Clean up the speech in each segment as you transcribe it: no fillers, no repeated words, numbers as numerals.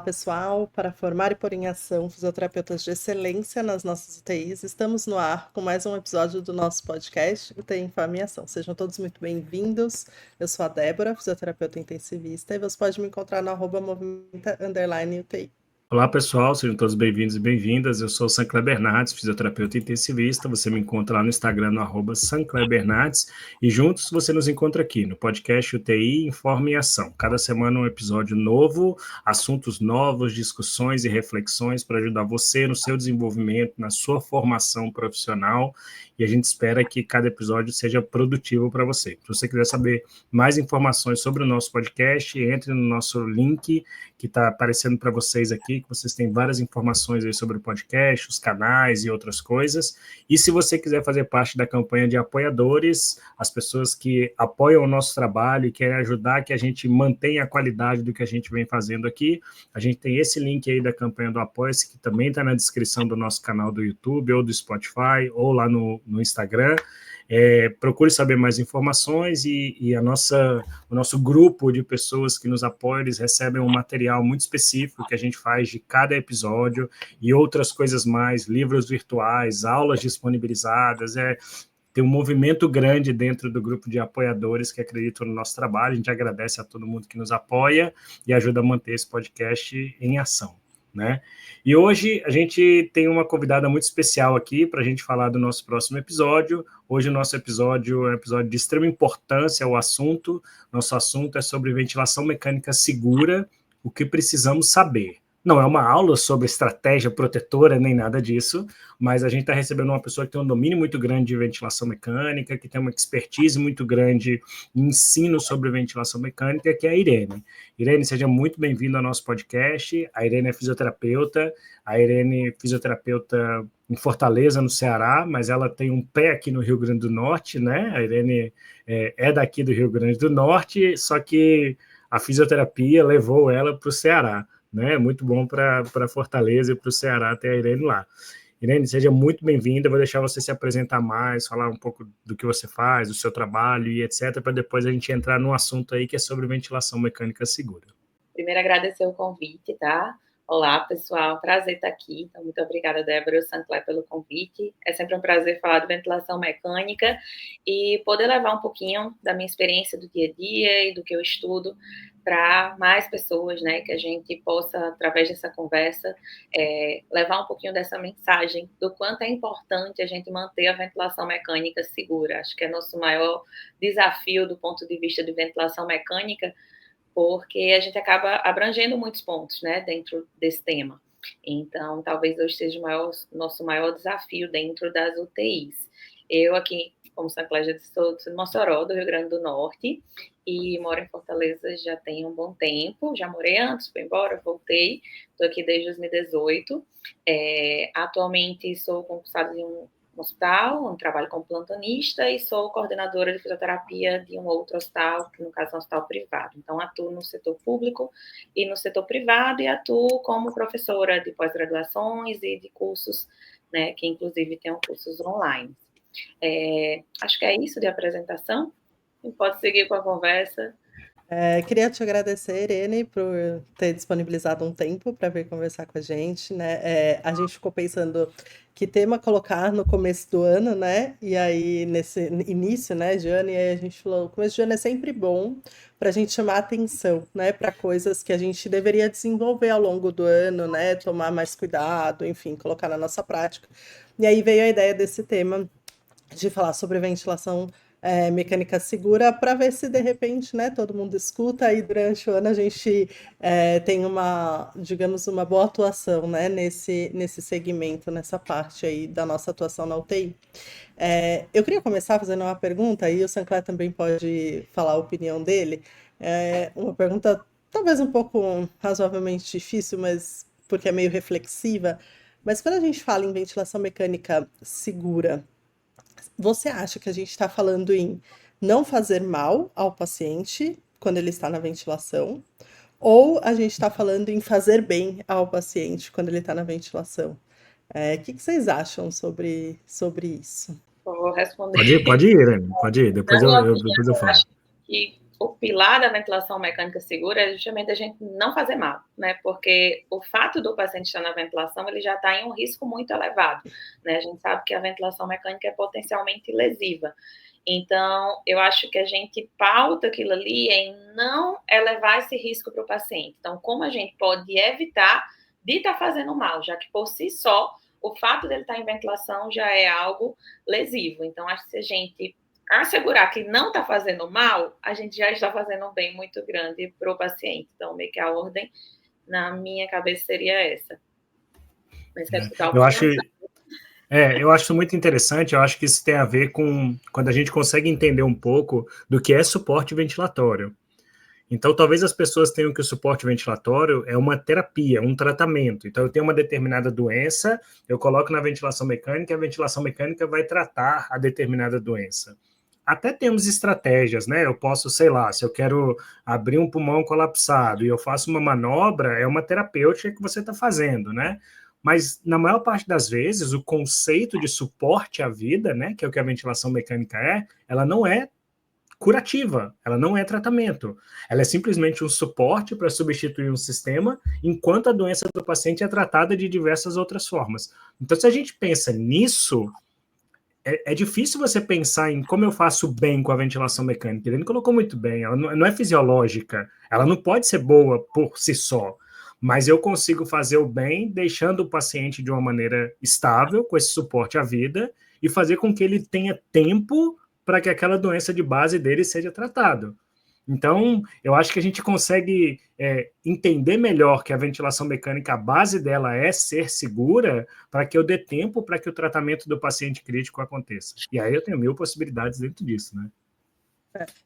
pessoal. Para formar e pôr em ação fisioterapeutas de excelência nas nossas UTIs, estamos no ar com mais um episódio do nosso podcast UTI em Forma e Ação. Sejam todos muito bem-vindos. Eu sou a Débora, fisioterapeuta intensivista, e você pode me encontrar no @movimenta_UTI. Olá pessoal, sejam todos bem-vindos e bem-vindas. Eu sou o Sancler Bernardes, fisioterapeuta intensivista. Você me encontra lá no Instagram no @SanclerBernardes e juntos você nos encontra aqui no podcast UTI em Forma e Ação. Cada semana um episódio novo, assuntos novos, discussões e reflexões para ajudar você no seu desenvolvimento, na sua formação profissional, e a gente espera que cada episódio seja produtivo para você. Se você quiser saber mais informações sobre o nosso podcast, entre no nosso link que está aparecendo para vocês aqui, que vocês têm várias informações aí sobre o podcast, os canais e outras coisas. E se você quiser fazer parte da campanha de apoiadores, as pessoas que apoiam o nosso trabalho e querem ajudar que a gente mantenha a qualidade do que a gente vem fazendo aqui, a gente tem esse link aí da campanha do Apoia-se, que também está na descrição do nosso canal do YouTube ou do Spotify, ou lá no Instagram. Procure saber mais informações e o nosso grupo de pessoas que nos apoiam, eles recebem um material muito específico que a gente faz de cada episódio e outras coisas mais, livros virtuais, aulas disponibilizadas, tem um movimento grande dentro do grupo de apoiadores que acreditam no nosso trabalho. A gente agradece a todo mundo que nos apoia e ajuda a manter esse podcast em ação, né? E hoje a gente tem uma convidada muito especial aqui para a gente falar do nosso próximo episódio. Hoje o nosso episódio é um episódio de extrema importância ao assunto. Nosso assunto é sobre ventilação mecânica segura, o que precisamos saber. Não é uma aula sobre estratégia protetora, nem nada disso, mas a gente está recebendo uma pessoa que tem um domínio muito grande de ventilação mecânica, que tem uma expertise muito grande em ensino sobre ventilação mecânica, que é a Irene. Irene, seja muito bem-vinda ao nosso podcast. A Irene é fisioterapeuta, fisioterapeuta em Fortaleza, no Ceará, mas ela tem um pé aqui no Rio Grande do Norte, né? A Irene é daqui do Rio Grande do Norte, só que a fisioterapia levou ela para o Ceará, né? Muito bom para Fortaleza e para o Ceará ter a Irene lá. Irene, seja muito bem-vinda. Vou deixar você se apresentar mais, falar um pouco do que você faz, do seu trabalho e etc., para depois a gente entrar num assunto aí que é sobre ventilação mecânica segura. Primeiro, agradecer o convite, tá? Olá, pessoal. Prazer estar aqui. Então, muito obrigada, Débora e Sancler, pelo convite. É sempre um prazer falar de ventilação mecânica e poder levar um pouquinho da minha experiência do dia a dia e do que eu estudo para mais pessoas, né? Que a gente possa, através dessa conversa, levar um pouquinho dessa mensagem do quanto é importante a gente manter a ventilação mecânica segura. Acho que é nosso maior desafio do ponto de vista de ventilação mecânica, porque a gente acaba abrangendo muitos pontos, né, dentro desse tema. Então, talvez hoje seja nosso maior desafio dentro das UTIs. Eu aqui, como Sancler já disse, sou de Mossoró, do Rio Grande do Norte, e moro em Fortaleza já tem um bom tempo. Já morei antes, fui embora, voltei. Estou aqui desde 2018. Atualmente sou concursada em um hospital, onde trabalho como plantonista e sou coordenadora de fisioterapia de um outro hospital, que no caso é um hospital privado. Então, atuo no setor público e no setor privado e atuo como professora de pós-graduações e de cursos, né, que inclusive tenho cursos online. Acho que é isso de apresentação. Pode seguir com a conversa. Queria te agradecer, Irene, por ter disponibilizado um tempo para vir conversar com a gente, né? A gente ficou pensando que tema colocar no começo do ano, né? E aí, nesse início, né, de ano, e aí a gente falou, o começo de ano é sempre bom para a gente chamar atenção, né, para coisas que a gente deveria desenvolver ao longo do ano, né? Tomar mais cuidado, enfim, colocar na nossa prática. E aí veio a ideia desse tema de falar sobre ventilação mecânica segura, para ver se de repente, né, todo mundo escuta e durante o ano a gente tem digamos, uma boa atuação, né, nesse segmento, nessa parte aí da nossa atuação na UTI. Eu queria começar fazendo uma pergunta, e o Sancler também pode falar a opinião dele. Uma pergunta talvez um pouco razoavelmente difícil, mas porque é meio reflexiva. Mas quando a gente fala em ventilação mecânica segura, você acha que a gente está falando em não fazer mal ao paciente quando ele está na ventilação? Ou a gente está falando em fazer bem ao paciente quando ele está na ventilação? O que vocês acham sobre isso? Vou responder. Pode ir, Irene, pode ir. Depois eu falo. Acho que o pilar da ventilação mecânica segura é justamente a gente não fazer mal, né? Porque o fato do paciente estar na ventilação, ele já está em um risco muito elevado, né? A gente sabe que a ventilação mecânica é potencialmente lesiva. Então, eu acho que a gente pauta aquilo ali em não elevar esse risco para o paciente. Então, como a gente pode evitar de estar fazendo mal, já que por si só, o fato dele estar em ventilação já é algo lesivo. Então, acho que se a gente assegurar que não está fazendo mal, a gente já está fazendo um bem muito grande para o paciente. Então, meio que a ordem, na minha cabeça, seria essa. Mas quero escutar a Eu acho, opinião. eu acho isso muito interessante, eu acho que isso tem a ver com quando a gente consegue entender um pouco do que é suporte ventilatório. Então, talvez as pessoas tenham que o suporte ventilatório é uma terapia, um tratamento. Então, eu tenho uma determinada doença, eu coloco na ventilação mecânica, e a ventilação mecânica vai tratar a determinada doença. Até temos estratégias, né? Eu posso, sei lá, se eu quero abrir um pulmão colapsado e eu faço uma manobra, é uma terapêutica que você está fazendo, né? Mas, na maior parte das vezes, o conceito de suporte à vida, né, que é o que a ventilação mecânica ela não é curativa, ela não é tratamento. Ela é simplesmente um suporte para substituir um sistema, enquanto a doença do paciente é tratada de diversas outras formas. Então, se a gente pensa nisso, é difícil você pensar em como eu faço bem com a ventilação mecânica. Ele colocou muito bem, ela não é fisiológica, ela não pode ser boa por si só, mas eu consigo fazer o bem deixando o paciente de uma maneira estável, com esse suporte à vida, e fazer com que ele tenha tempo para que aquela doença de base dele seja tratada. Então, eu acho que a gente consegue entender melhor que a ventilação mecânica, a base dela é ser segura, para que eu dê tempo para que o tratamento do paciente crítico aconteça. E aí eu tenho 1000 possibilidades dentro disso, né?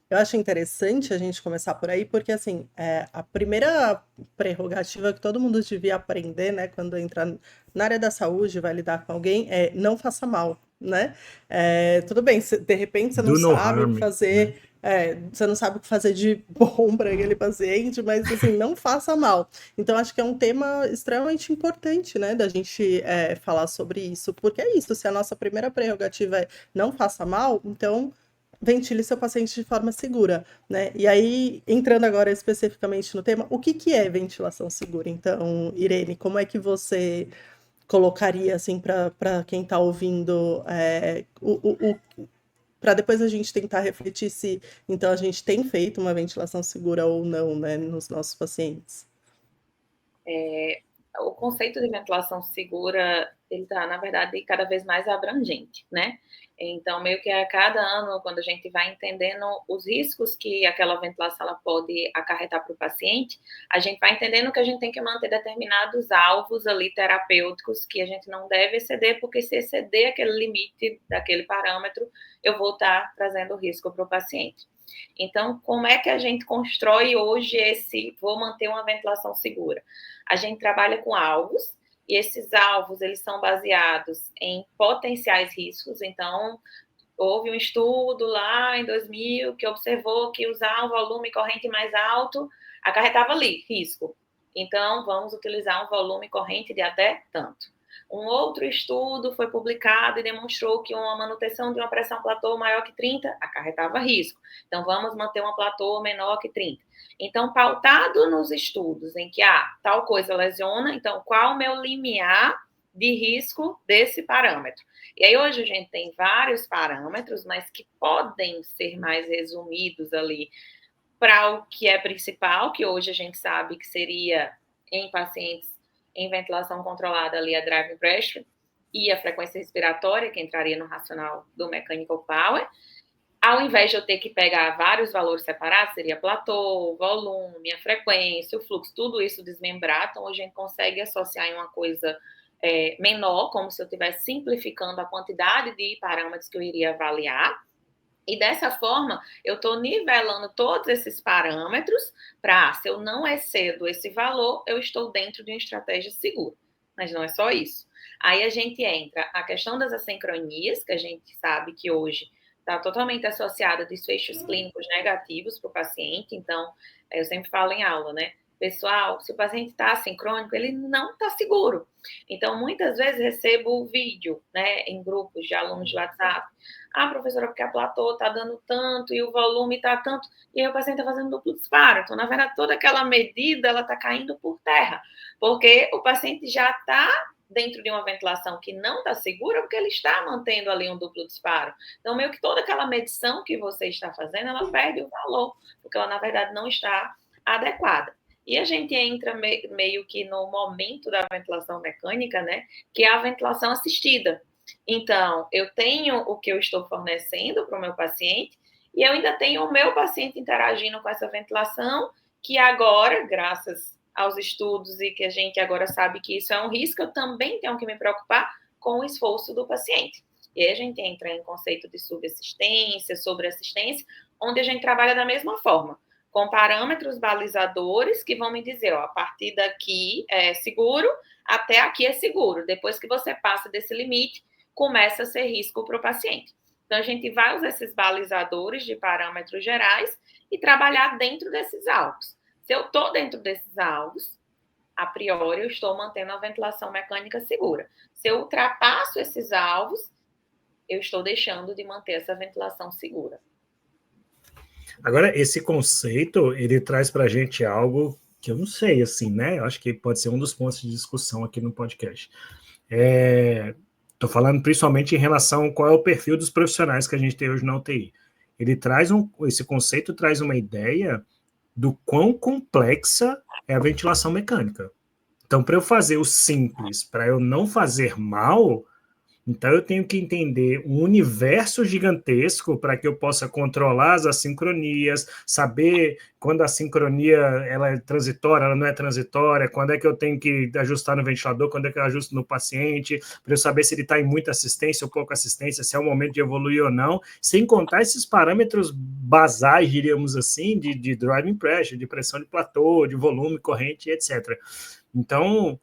Eu acho interessante a gente começar por aí, porque assim, a primeira prerrogativa que todo mundo devia aprender, né, quando entra na área da saúde, vai lidar com alguém, é não faça mal, né? Tudo bem, de repente você não Do no sabe o que harm, né? fazer, você não sabe o que fazer de bom para aquele paciente, mas assim, não faça mal. Então, acho que é um tema extremamente importante, né, da gente falar sobre isso, porque é isso, se a nossa primeira prerrogativa é não faça mal, então ventile seu paciente de forma segura, né? E aí, entrando agora especificamente no tema, o que que é ventilação segura? Então, Irene, como é que você colocaria, assim, para quem está ouvindo, para depois a gente tentar refletir se, então, a gente tem feito uma ventilação segura ou não, né, nos nossos pacientes? O conceito de ventilação segura, ele está, na verdade, cada vez mais abrangente, né? Então, meio que a cada ano, quando a gente vai entendendo os riscos que aquela ventilação ela pode acarretar para o paciente, a gente vai entendendo que a gente tem que manter determinados alvos ali terapêuticos que a gente não deve exceder, porque se exceder aquele limite daquele parâmetro, eu vou estar trazendo risco para o paciente. Então, como é que a gente constrói hoje vou manter uma ventilação segura? A gente trabalha com alvos, e esses alvos, eles são baseados em potenciais riscos. Então, houve um estudo lá em 2000 que observou que usar um volume corrente mais alto acarretava ali risco. Então, vamos utilizar um volume corrente de até tanto. Um outro estudo foi publicado e demonstrou que uma manutenção de uma pressão platô maior que 30 acarretava risco. Então, vamos manter uma platô menor que 30. Então, pautado nos estudos em que tal coisa lesiona, então qual o meu limiar de risco desse parâmetro? E aí hoje a gente tem vários parâmetros, mas que podem ser mais resumidos ali para o que é principal, que hoje a gente sabe que seria em pacientes em ventilação controlada ali a driving pressure e a frequência respiratória, que entraria no racional do mechanical power. Ao invés de eu ter que pegar vários valores separados, seria platô, o volume, a frequência, o fluxo, tudo isso desmembrar. Então, a gente consegue associar em uma coisa menor, como se eu estivesse simplificando a quantidade de parâmetros que eu iria avaliar. E dessa forma, eu estou nivelando todos esses parâmetros para, se eu não excedo esse valor, eu estou dentro de uma estratégia segura. Mas não é só isso. Aí a gente entra a questão das assincronias, que a gente sabe que hoje está totalmente associada a desfechos clínicos negativos para o paciente. Então, eu sempre falo em aula, né? Pessoal, se o paciente está assincrônico, ele não está seguro. Então, muitas vezes recebo vídeo, né, em grupos de alunos de WhatsApp. Ah, professora, porque a platô está dando tanto e o volume está tanto, e aí o paciente está fazendo duplo disparo. Então, na verdade, toda aquela medida, ela está caindo por terra, porque o paciente já está dentro de uma ventilação que não está segura, porque ele está mantendo ali um duplo disparo. Então, meio que toda aquela medição que você está fazendo, ela perde o valor, porque ela, na verdade, não está adequada. E a gente entra meio que no momento da ventilação mecânica, né? Que é a ventilação assistida. Então, eu tenho o que eu estou fornecendo para o meu paciente e eu ainda tenho o meu paciente interagindo com essa ventilação, que agora, graças aos estudos e que a gente agora sabe que isso é um risco, eu também tenho que me preocupar com o esforço do paciente. E aí a gente entra em conceito de subassistência, sobreassistência, onde a gente trabalha da mesma forma, com parâmetros balizadores que vão me dizer, ó, a partir daqui é seguro, até aqui é seguro. Depois que você passa desse limite, começa a ser risco para o paciente. Então, a gente vai usar esses balizadores de parâmetros gerais e trabalhar dentro desses alvos. Se eu estou dentro desses alvos, a priori eu estou mantendo a ventilação mecânica segura. Se eu ultrapasso esses alvos, eu estou deixando de manter essa ventilação segura. Agora, esse conceito, ele traz para a gente algo que eu não sei, assim, né? Eu acho que pode ser um dos pontos de discussão aqui no podcast. Estou falando principalmente em relação a qual é o perfil dos profissionais que a gente tem hoje na UTI. Ele traz esse conceito traz uma ideia do quão complexa é a ventilação mecânica. Então, para eu fazer o simples, para eu não fazer mal, então eu tenho que entender um universo gigantesco para que eu possa controlar as assincronias, saber quando a sincronia ela é transitória, ela não é transitória, quando é que eu tenho que ajustar no ventilador, quando é que eu ajusto no paciente, para eu saber se ele está em muita assistência ou pouca assistência, se é o momento de evoluir ou não, sem contar esses parâmetros basais, diríamos assim, de driving pressure, de pressão de platô, de volume, corrente, etc. Então,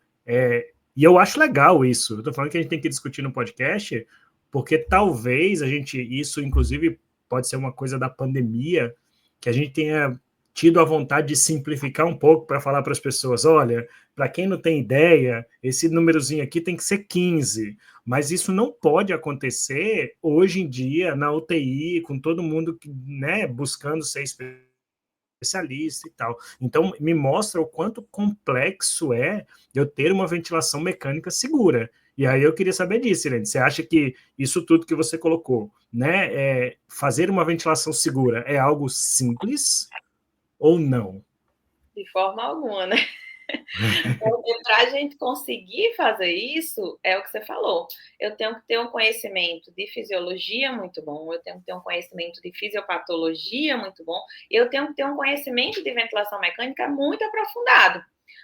e eu acho legal isso. Eu estou falando que a gente tem que discutir no podcast, porque talvez isso inclusive pode ser uma coisa da pandemia, que a gente tenha tido a vontade de simplificar um pouco para falar para as pessoas, olha, para quem não tem ideia, esse númerozinho aqui tem que ser 15, mas isso não pode acontecer hoje em dia na UTI, com todo mundo, né, buscando ser especialista e tal. Então, me mostra o quanto complexo é eu ter uma ventilação mecânica segura. E aí eu queria saber disso, Irene. Você acha que isso tudo que você colocou, né, fazer uma ventilação segura é algo simples ou não? De forma alguma, né? Para a gente conseguir fazer isso, é o que você falou. Eu tenho que ter um conhecimento de fisiologia muito bom, eu tenho que ter um conhecimento de fisiopatologia muito bom, e eu tenho que ter um conhecimento de ventilação mecânica muito aprofundado.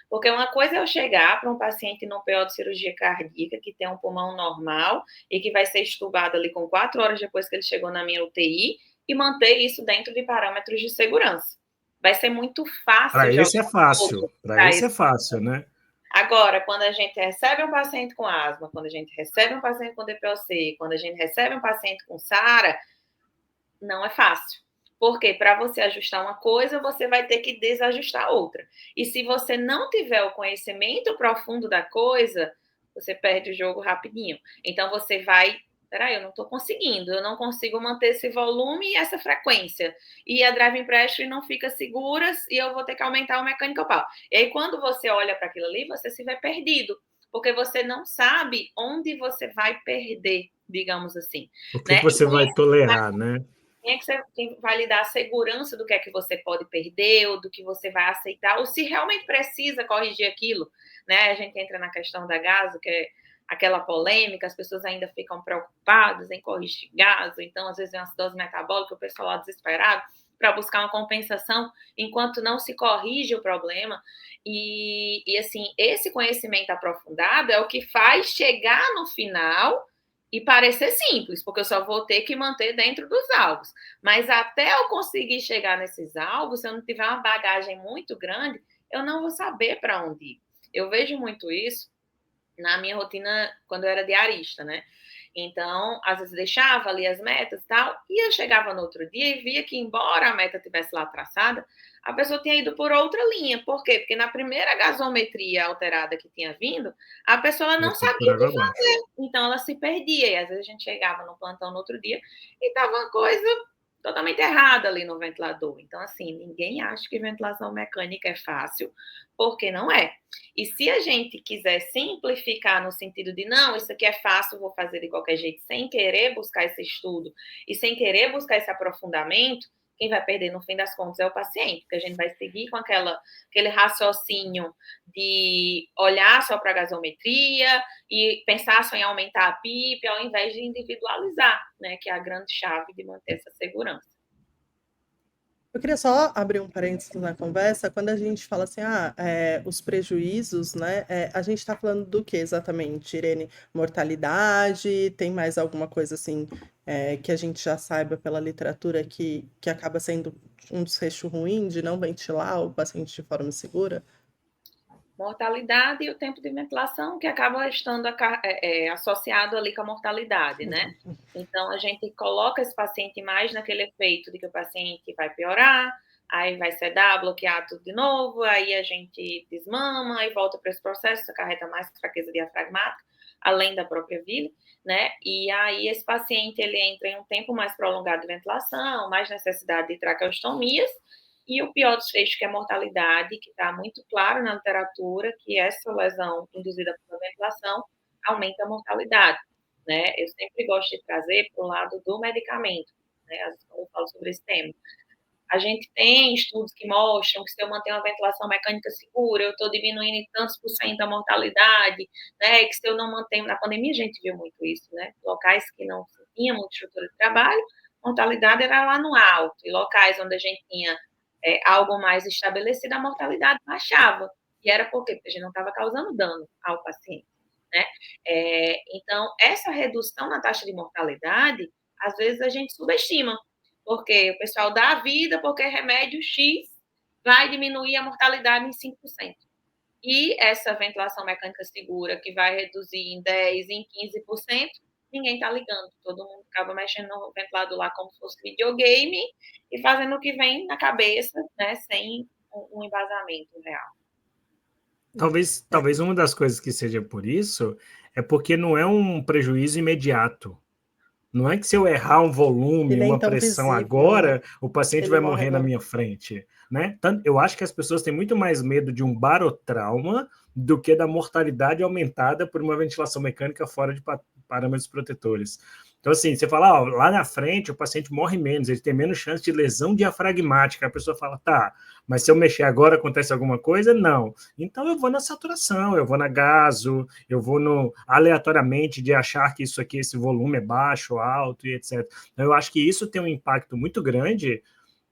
Porque uma coisa é eu chegar para um paciente no PO de cirurgia cardíaca, que tem um pulmão normal e que vai ser estubado ali com 4 horas depois que ele chegou na minha UTI, e manter isso dentro de parâmetros de segurança. Vai ser muito fácil Para esse é jogar fácil, todo para para esse esse. é fácil, né? Agora, quando a gente recebe um paciente com asma, quando a gente recebe um paciente com DPOC, quando a gente recebe um paciente com SARA, não é fácil. Porque para você ajustar uma coisa, você vai ter que desajustar outra. E se você não tiver o conhecimento profundo da coisa, você perde o jogo rapidinho. Então você vai, peraí, eu não estou conseguindo, eu não consigo manter esse volume e essa frequência. E a driving pressure não fica segura e eu vou ter que aumentar o mechanical power. E aí quando você olha para aquilo ali, você se vê perdido, porque você não sabe onde você vai perder, digamos assim. O que Né? você vai tolerar, né? Quem vai lhe dar a segurança do que é que você pode perder, ou do que você vai aceitar, ou se realmente precisa corrigir aquilo, né? A gente entra na questão da gaso, que é aquela polêmica, as pessoas ainda ficam preocupadas em corrigir gaso, então às vezes é uma acidose metabólica, o pessoal lá desesperado para buscar uma compensação, enquanto não se corrige o problema. E assim, esse conhecimento aprofundado é o que faz chegar no final e parecer simples, porque eu só vou ter que manter dentro dos alvos. Mas até eu conseguir chegar nesses alvos, se eu não tiver uma bagagem muito grande, eu não vou saber para onde ir. Eu vejo muito isso na minha rotina quando eu era diarista, né? Então, às vezes deixava ali as metas e tal, e eu chegava no outro dia e via que, embora a meta tivesse lá traçada, a pessoa tinha ido por outra linha. Por quê? Porque na primeira gasometria alterada que tinha vindo, a pessoa Já não foi por sabia o água que abaixo. fazer. Então, ela se perdia. E às vezes a gente chegava no plantão no outro dia e estava uma coisa totalmente errada ali no ventilador. Então, assim, ninguém acha que ventilação mecânica é fácil, porque não é. E se a gente quiser simplificar no sentido de, não, isso aqui é fácil, vou fazer de qualquer jeito, sem querer buscar esse estudo e sem querer buscar esse aprofundamento, quem vai perder no fim das contas é o paciente, porque a gente vai seguir com aquele raciocínio de olhar só para a gasometria e pensar só em aumentar a PIP, ao invés de individualizar, né, que é a grande chave de manter essa segurança. Eu queria só abrir um parênteses na conversa, quando a gente fala assim, os prejuízos, né? A gente está falando do que exatamente, Irene? Mortalidade? Tem mais alguma coisa assim que a gente já saiba pela literatura que acaba sendo um desfecho ruim de não ventilar o paciente de forma segura? Mortalidade e o tempo de ventilação, que acaba estando associado ali com a mortalidade, né? Então, a gente coloca esse paciente mais naquele efeito de que o paciente vai piorar, aí vai sedar, bloquear tudo de novo, aí a gente desmama e volta para esse processo, acarreta mais fraqueza diafragmática, além da própria vila, né? E aí esse paciente, ele entra em um tempo mais prolongado de ventilação, mais necessidade de traqueostomias, e o pior desfecho, que é a mortalidade, que está muito claro na literatura, que essa lesão induzida pela ventilação aumenta a mortalidade, né? Eu sempre gosto de trazer para o lado do medicamento, né? Às vezes, quando eu falo sobre esse tema. A gente tem estudos que mostram que se eu manter uma ventilação mecânica segura, eu estou diminuindo em tantos por cento a mortalidade, né? Que se eu não mantenho, na pandemia a gente viu muito isso, né? Locais que não tinham muita estrutura de trabalho, a mortalidade era lá no alto, e locais onde a gente tinha algo mais estabelecido, a mortalidade baixava. E era por quê? Porque a gente não estava causando dano ao paciente, né? Então, essa redução na taxa de mortalidade, às vezes a gente subestima, porque o pessoal dá a vida porque remédio X vai diminuir a mortalidade em 5%. E essa ventilação mecânica segura, que vai reduzir em 10%, em 15%, ninguém está ligando. Todo mundo acaba mexendo no ventilador lá como se fosse videogame e fazendo o que vem na cabeça, né, sem um embasamento real. Talvez uma das coisas que seja por isso é porque não é um prejuízo imediato. Não é que se eu errar um E volume, nem uma tão pressão visível, né? agora, o paciente Ele vai morre morrer na agora. minha frente, né? Eu acho que as pessoas têm muito mais medo de um barotrauma do que da mortalidade aumentada por uma ventilação mecânica fora de parâmetros protetores. Então, assim, você fala, lá na frente o paciente morre menos, ele tem menos chance de lesão diafragmática. A pessoa fala, tá, mas se eu mexer agora acontece alguma coisa? Não. Então eu vou na saturação, eu vou na gaso, eu vou no aleatoriamente de achar que isso aqui, esse volume é baixo, alto e etc. Então eu acho que isso tem um impacto muito grande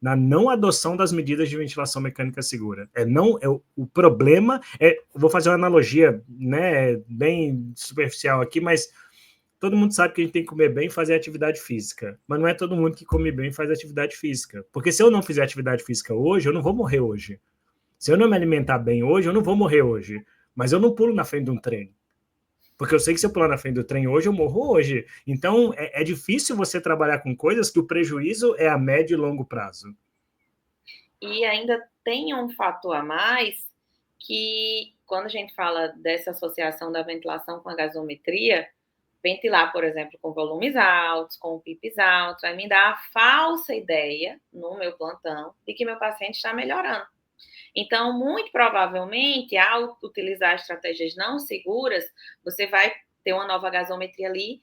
na não adoção das medidas de ventilação mecânica segura. O problema vou fazer uma analogia, né, bem superficial aqui, mas todo mundo sabe que a gente tem que comer bem e fazer atividade física, mas não é todo mundo que come bem e faz atividade física, porque se eu não fizer atividade física hoje, eu não vou morrer hoje. Se eu não me alimentar bem hoje, eu não vou morrer hoje, mas eu não pulo na frente de um trem. Porque eu sei que se eu pular na frente do trem hoje, eu morro hoje. Então, é difícil você trabalhar com coisas que o prejuízo é a médio e longo prazo. E ainda tem um fator a mais que, quando a gente fala dessa associação da ventilação com a gasometria, ventilar, por exemplo, com volumes altos, com PIPs altos, vai me dar a falsa ideia, no meu plantão, de que meu paciente está melhorando. Então, muito provavelmente, ao utilizar estratégias não seguras, você vai ter uma nova gasometria ali.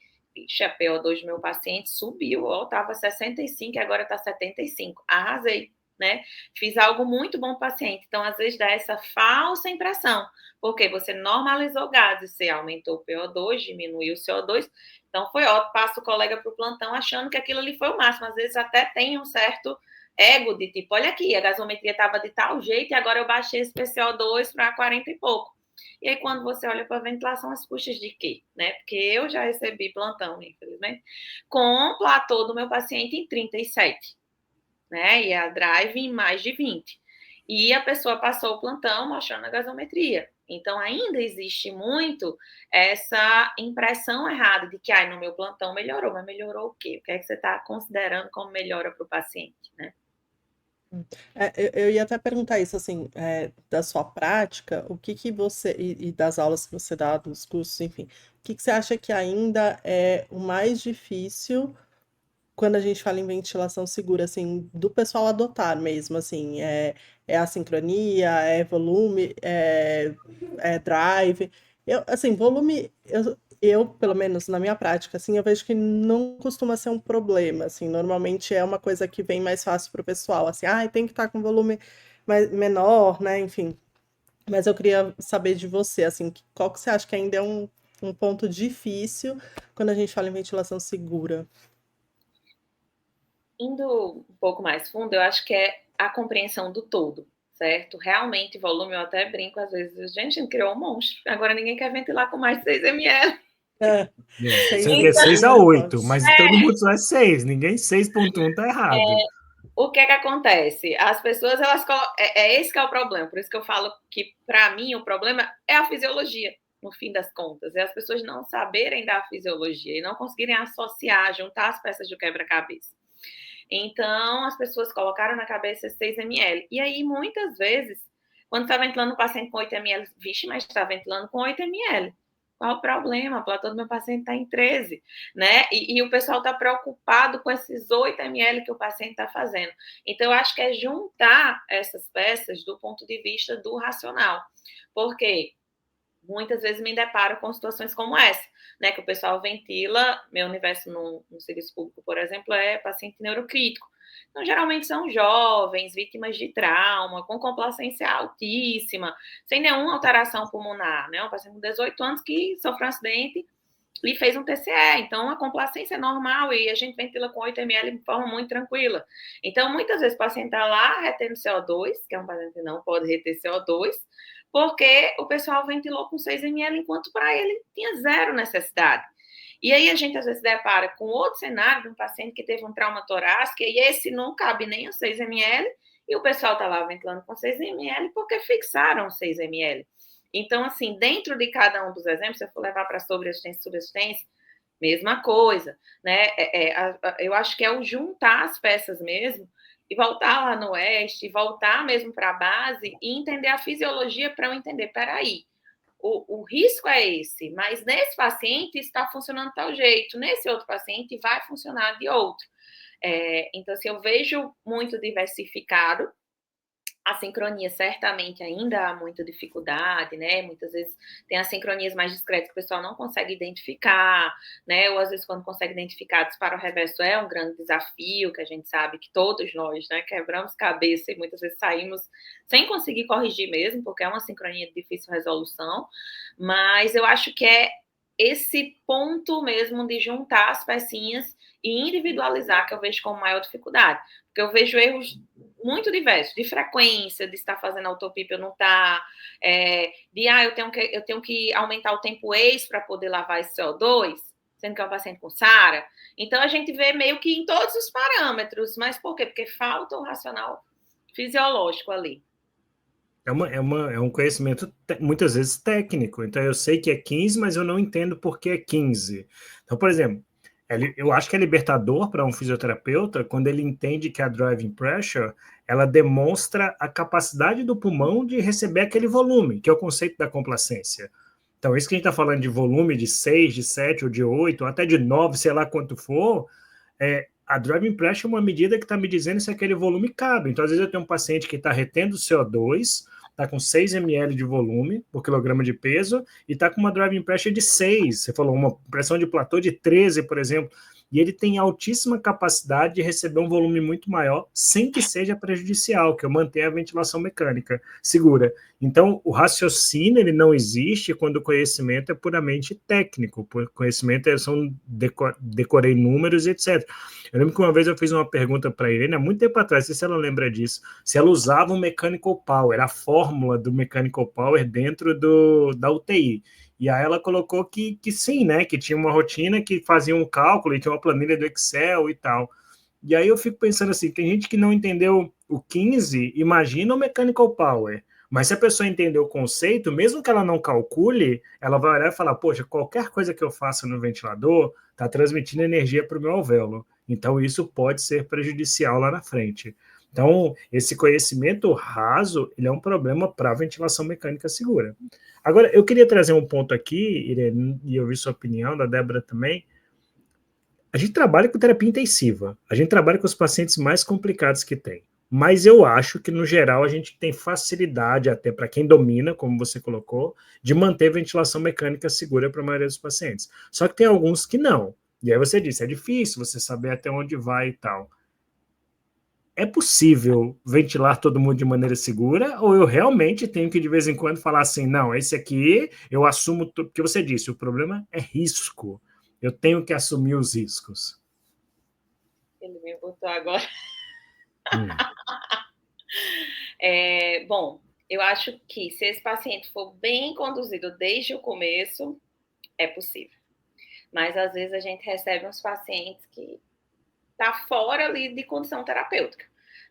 A PO2 do meu paciente subiu, estava 65 e agora está 75. Arrasei, né? Fiz algo muito bom para o paciente. Então, às vezes, dá essa falsa impressão, porque você normalizou gases, você aumentou o PO2, diminuiu o CO2, então foi ótimo. Passa o colega para o plantão achando que aquilo ali foi o máximo. Às vezes, até tem um certo ego de tipo, olha aqui, a gasometria estava de tal jeito e agora eu baixei esse PCO2 para 40 e pouco. E aí, quando você olha para a ventilação, as custas de quê? Né? Porque eu já recebi plantão, infelizmente, com o platô do meu paciente em 37, né? E a drive em mais de 20. E a pessoa passou o plantão mostrando a gasometria. Então, ainda existe muito essa impressão errada de que, no meu plantão melhorou, mas melhorou o quê? O que é que você está considerando como melhora para o paciente, né? Eu ia até perguntar isso, assim, da sua prática, o que que você, e das aulas que você dá, dos cursos, enfim, o que que você acha que ainda é o mais difícil quando a gente fala em ventilação segura, assim, do pessoal adotar mesmo, assim, é a sincronia, é volume, é drive. Assim, volume, pelo menos na minha prática, assim, eu vejo que não costuma ser um problema, assim, normalmente é uma coisa que vem mais fácil para o pessoal, assim, tem que estar com volume menor, né, enfim. Mas eu queria saber de você, assim, qual que você acha que ainda é um ponto difícil quando a gente fala em ventilação segura? Indo um pouco mais fundo, eu acho que é a compreensão do todo, certo? Realmente, volume, eu até brinco às vezes, gente, a gente criou um monstro, agora ninguém quer ventilar com mais de 6 ml. Sendo que é 6 a ainda 8, pode. mas todo mundo só é 6, ninguém 6.1 tá errado. O que é que acontece? As pessoas, elas esse que é o problema, por isso que eu falo que, para mim, o problema é a fisiologia, no fim das contas, é as pessoas não saberem da fisiologia e não conseguirem associar, juntar as peças do quebra-cabeça. Então, as pessoas colocaram na cabeça 6 ml. E aí, muitas vezes, quando está ventilando o paciente com 8 ml, vixe, mas está ventilando com 8 ml. Qual o problema? A platô do meu paciente está em 13, né? E o pessoal está preocupado com esses 8 ml que o paciente está fazendo. Então, eu acho que é juntar essas peças do ponto de vista do racional. Porque muitas vezes me deparo com situações como essa, né, que o pessoal ventila. Meu universo no serviço público, por exemplo, é paciente neurocrítico. Então, geralmente são jovens, vítimas de trauma, com complacência altíssima, sem nenhuma alteração pulmonar, né? Um paciente com 18 anos que sofreu um acidente e fez um TCE. Então, a complacência é normal e a gente ventila com 8 ml de forma muito tranquila. Então, muitas vezes o paciente está lá retendo CO2, que é um paciente que não pode reter CO2, porque o pessoal ventilou com 6 ml, enquanto para ele tinha zero necessidade. E aí a gente às vezes depara com outro cenário de um paciente que teve um trauma torácico e esse não cabe nem a 6 ml e o pessoal está lá ventilando com 6 ml porque fixaram 6 ml. Então, assim, dentro de cada um dos exemplos, se eu for levar para sobreassistência e subassistência, mesma coisa, né? Eu acho que é o juntar as peças mesmo e voltar lá no oeste, voltar mesmo para a base e entender a fisiologia para eu entender, peraí, o risco é esse, mas nesse paciente está funcionando de tal jeito, nesse outro paciente vai funcionar de outro. Então, assim, eu vejo muito diversificado. A sincronia, certamente, ainda há muita dificuldade, né? Muitas vezes tem as sincronias mais discretas que o pessoal não consegue identificar, né? Ou às vezes, quando consegue identificar, disparo reverso é um grande desafio, que a gente sabe que todos nós, né, quebramos cabeça e muitas vezes saímos sem conseguir corrigir mesmo, porque é uma sincronia de difícil resolução. Mas eu acho que é esse ponto mesmo de juntar as pecinhas e individualizar que eu vejo como maior dificuldade. Porque eu vejo erros muito diversos, de frequência, de estar fazendo autopip ou não estar, eu tenho que aumentar o tempo ex para poder lavar esse CO2, sendo que é um paciente com SARA. Então, a gente vê meio que em todos os parâmetros. Mas por quê? Porque falta o racional fisiológico ali. É um conhecimento muitas vezes técnico. Então, eu sei que é 15, mas eu não entendo por que é 15. Então, por exemplo, eu acho que é libertador para um fisioterapeuta quando ele entende que a driving pressure ela demonstra a capacidade do pulmão de receber aquele volume, que é o conceito da complacência. Então, isso que a gente está falando de volume de 6, de 7 ou de 8, ou até de 9, sei lá quanto for, a driving pressure é uma medida que está me dizendo se aquele volume cabe. Então, às vezes eu tenho um paciente que está retendo CO2, está com 6 ml de volume por quilograma de peso e está com uma driving pressure de 6. Você falou uma pressão de platô de 13, por exemplo. E ele tem altíssima capacidade de receber um volume muito maior sem que seja prejudicial, que eu mantenha a ventilação mecânica segura. Então, o raciocínio ele não existe quando o conhecimento é puramente técnico. O conhecimento decorei números, etc. Eu lembro que uma vez eu fiz uma pergunta para a Irene, há muito tempo atrás, não sei se ela lembra disso, se ela usava o Mechanical Power, a fórmula do Mechanical Power dentro da UTI. E aí ela colocou que sim, né? Que tinha uma rotina que fazia um cálculo e tinha uma planilha do Excel e tal. E aí eu fico pensando assim, tem gente que não entendeu o 15, imagina o Mechanical Power. O Mas se a pessoa entender o conceito, mesmo que ela não calcule, ela vai olhar e falar, poxa, qualquer coisa que eu faça no ventilador está transmitindo energia para o meu alvéolo. Então, isso pode ser prejudicial lá na frente. Então, esse conhecimento raso, ele é um problema para a ventilação mecânica segura. Agora, eu queria trazer um ponto aqui, Irene, e ouvir sua opinião, da Débora também. A gente trabalha com terapia intensiva, a gente trabalha com os pacientes mais complicados que tem. Mas eu acho que, no geral, a gente tem facilidade, até para quem domina, como você colocou, de manter ventilação mecânica segura para a maioria dos pacientes. Só que tem alguns que não. E aí você disse, é difícil você saber até onde vai e tal. É possível ventilar todo mundo de maneira segura, ou eu realmente tenho que de vez em quando falar assim, não, esse aqui eu assumo, porque você disse, o problema é risco, eu tenho que assumir os riscos. Ele me botou agora. Hum. Bom, eu acho que se esse paciente for bem conduzido desde o começo, é possível. Mas às vezes a gente recebe uns pacientes que tá fora ali de condição terapêutica,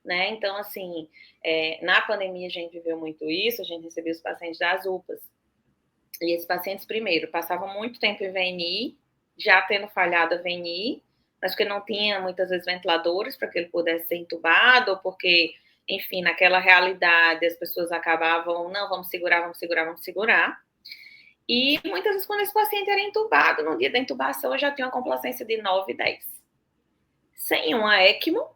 né? Então, assim, na pandemia a gente viveu muito isso, a gente recebeu os pacientes das UPAs. E esses pacientes, primeiro, passavam muito tempo em VNI, já tendo falhado a VNI, mas porque não tinha muitas vezes ventiladores para que ele pudesse ser entubado, ou porque, enfim, naquela realidade as pessoas acabavam, não, vamos segurar, vamos segurar, vamos segurar. E muitas vezes, quando esse paciente era entubado, no dia da intubação, eu já tinha uma complacência de 9, 10. Sem uma ECMO,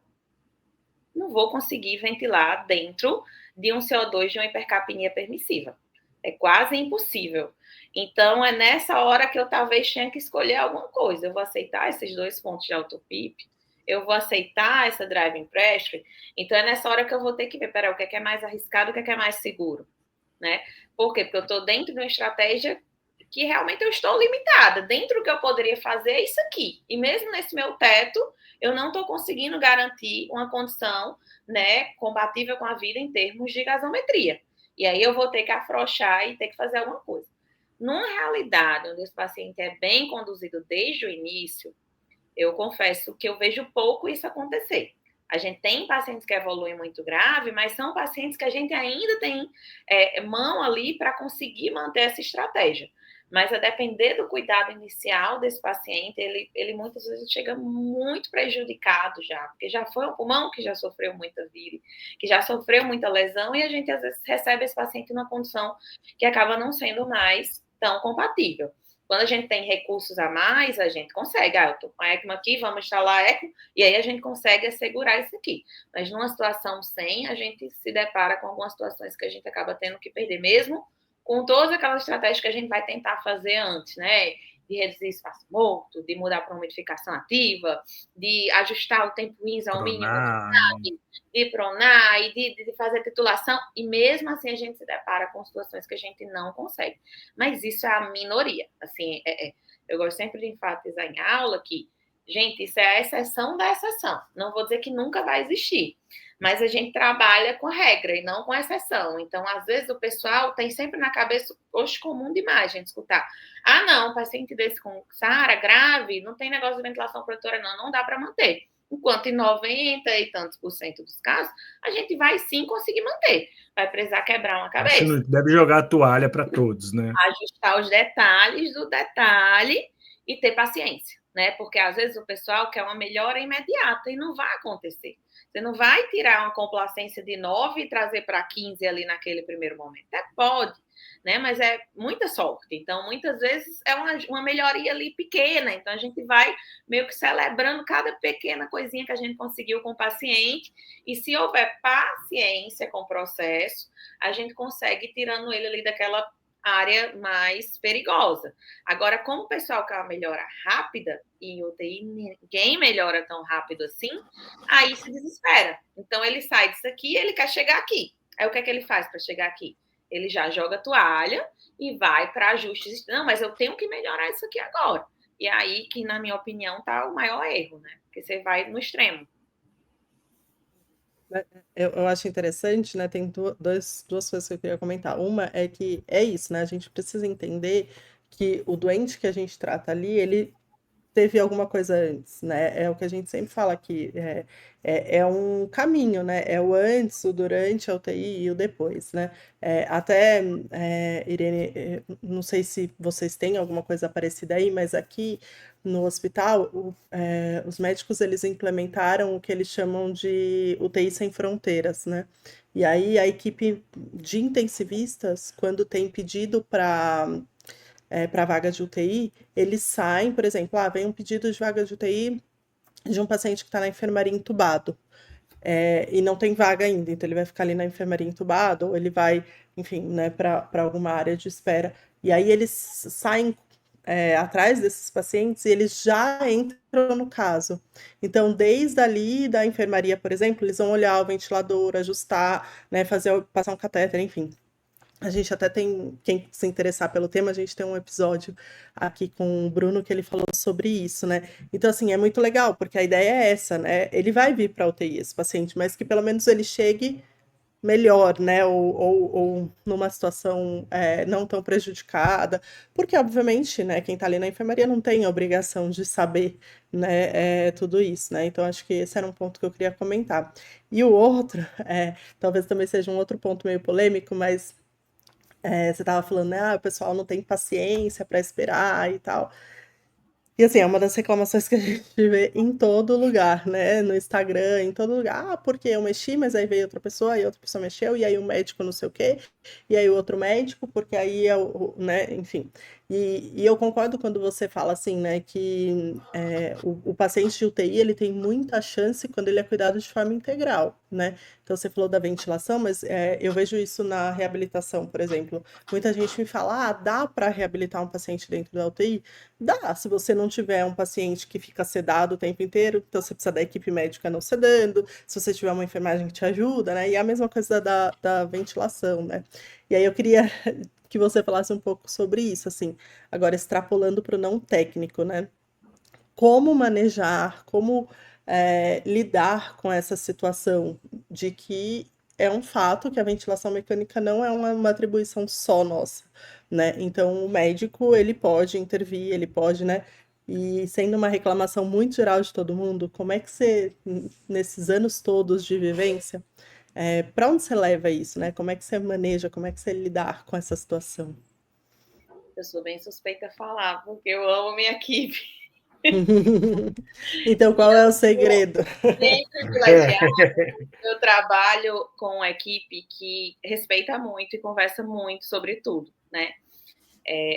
não vou conseguir ventilar dentro de um CO2 de uma hipercapnia permissiva. É quase impossível. Então, é nessa hora que eu talvez tenha que escolher alguma coisa. Eu vou aceitar esses 2 pontos de autopip, eu vou aceitar essa driving pressure. Então, é nessa hora que eu vou ter que ver, peraí, o que é mais arriscado, o que é mais seguro, né? Por quê? Porque eu estou dentro de uma estratégia que realmente eu estou limitada. Dentro do que eu poderia fazer é isso aqui. E mesmo nesse meu teto, eu não estou conseguindo garantir uma condição, né, compatível com a vida em termos de gasometria. E aí eu vou ter que afrouxar e ter que fazer alguma coisa. Numa realidade onde esse paciente é bem conduzido desde o início, eu confesso que eu vejo pouco isso acontecer. A gente tem pacientes que evoluem muito grave, mas são pacientes que a gente ainda tem mão ali para conseguir manter essa estratégia. Mas a depender do cuidado inicial desse paciente, ele muitas vezes chega muito prejudicado já, porque já foi um pulmão que já sofreu muita vírus, que já sofreu muita lesão, e a gente às vezes recebe esse paciente numa condição que acaba não sendo mais tão compatível. Quando a gente tem recursos a mais, a gente consegue. Eu estou com a ECMO aqui, vamos instalar a ECMO, e aí a gente consegue assegurar isso aqui. Mas numa situação sem, a gente se depara com algumas situações que a gente acaba tendo que perder mesmo, com todas aquelas estratégias que a gente vai tentar fazer antes, né? De reduzir espaço morto, de mudar para uma modificação ativa, de ajustar o tempo INSA ao mínimo, de pronar e de fazer titulação, e mesmo assim a gente se depara com situações que a gente não consegue. Mas isso é a minoria. Assim, eu gosto sempre de enfatizar em aula que, gente, isso é a exceção da exceção. Não vou dizer que nunca vai existir, mas a gente trabalha com regra e não com exceção. Então, às vezes, o pessoal tem sempre na cabeça hoje comum demais a gente escutar. Não, paciente desse com SARA grave, não tem negócio de ventilação protetora, não dá para manter. Enquanto em 90 e tantos por cento dos casos, a gente vai sim conseguir manter. Vai precisar quebrar uma cabeça. Acho que deve jogar a toalha para todos, né? Ajustar os detalhes do detalhe e ter paciência, né? Porque às vezes o pessoal quer uma melhora imediata e não vai acontecer. Você não vai tirar uma complacência de 9 e trazer para 15 ali naquele primeiro momento. Pode, né? Mas é muita sorte. Então, muitas vezes é uma melhoria ali pequena. Então, a gente vai meio que celebrando cada pequena coisinha que a gente conseguiu com o paciente. E se houver paciência com o processo, a gente consegue ir tirando ele ali daquela área mais perigosa. Agora, como o pessoal quer uma melhora rápida, e em UTI ninguém melhora tão rápido assim, aí se desespera. Então, ele sai disso aqui e ele quer chegar aqui. Aí, o que é que ele faz para chegar aqui? Ele já joga a toalha e vai para ajustes. Não, mas eu tenho que melhorar isso aqui agora. E aí que, na minha opinião, está o maior erro, né? Porque você vai no extremo. Eu acho interessante, né? Tem duas coisas que eu queria comentar. Uma é que é isso, né? A gente precisa entender que o doente que a gente trata ali, ele teve alguma coisa antes, né? É o que a gente sempre fala aqui, é um caminho, né? É o antes, o durante a UTI e o depois, né? Até, Irene, não sei se vocês têm alguma coisa parecida aí, mas aqui no hospital, os médicos, eles implementaram o que eles chamam de UTI sem fronteiras, né? E aí a equipe de intensivistas, quando tem pedido para vaga de UTI, eles saem, por exemplo, vem um pedido de vaga de UTI de um paciente que está na enfermaria entubado, e não tem vaga ainda, então ele vai ficar ali na enfermaria entubado, ou ele vai, enfim, né, para alguma área de espera. E aí eles saem atrás desses pacientes e eles já entram no caso. Então, desde ali da enfermaria, por exemplo, eles vão olhar o ventilador, ajustar, né, passar um catéter, enfim. A gente até tem, quem se interessar pelo tema, a gente tem um episódio aqui com o Bruno que ele falou sobre isso, né? Então, assim, é muito legal, porque a ideia é essa, né? Ele vai vir para a UTI, esse paciente, mas que pelo menos ele chegue melhor, né? Ou numa situação não tão prejudicada, porque, obviamente, né, quem está ali na enfermaria não tem a obrigação de saber, né, tudo isso, né? Então, acho que esse era um ponto que eu queria comentar. E o outro, talvez também seja um outro ponto meio polêmico, mas você estava falando, né? O pessoal não tem paciência para esperar e tal. E assim, é uma das reclamações que a gente vê em todo lugar, né? No Instagram, em todo lugar. Porque eu mexi, mas aí veio outra pessoa, e outra pessoa mexeu, e aí o médico não sei o quê, e aí o outro médico, porque aí né? Enfim. E eu concordo quando você fala assim, né? Que o paciente de UTI, ele tem muita chance quando ele é cuidado de forma integral, né? Então você falou da ventilação, mas eu vejo isso na reabilitação, por exemplo. Muita gente me fala, dá para reabilitar um paciente dentro da UTI? Dá, se você não tiver um paciente que fica sedado o tempo inteiro, então você precisa da equipe médica não sedando, se você tiver uma enfermagem que te ajuda, né? E a mesma coisa da ventilação, né? E aí eu queria que você falasse um pouco sobre isso, assim, agora extrapolando para o não técnico, né? Como manejar, como lidar com essa situação de que é um fato que a ventilação mecânica não é uma atribuição só nossa, né? Então, o médico, ele pode intervir, ele pode, né? E sendo uma reclamação muito geral de todo mundo, como é que você, nesses anos todos de vivência, para onde você leva isso, né? Como é que você maneja, como é que você lidar com essa situação? Eu sou bem suspeita a falar, porque eu amo minha equipe. Então, qual é o segredo? Bem privilegiada. Eu trabalho com uma equipe que respeita muito e conversa muito sobre tudo, né?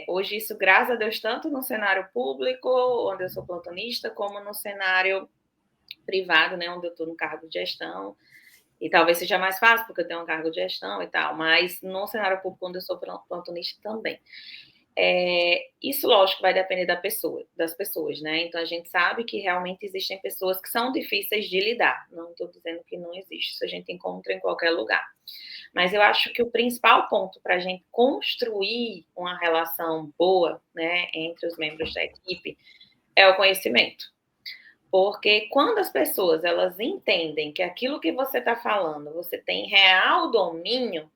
Hoje isso, graças a Deus, tanto no cenário público, onde eu sou plantonista, como no cenário privado, né, onde eu estou no cargo de gestão, e talvez seja mais fácil, porque eu tenho um cargo de gestão e tal, mas no cenário público, onde eu sou plantonista também. Isso, lógico, vai depender das pessoas, né? Então, a gente sabe que realmente existem pessoas que são difíceis de lidar. Não estou dizendo que não existe, isso a gente encontra em qualquer lugar. Mas eu acho que o principal ponto para a gente construir uma relação boa, né, entre os membros da equipe é o conhecimento. Porque quando as pessoas elas entendem que aquilo que você está falando, você tem real domínio,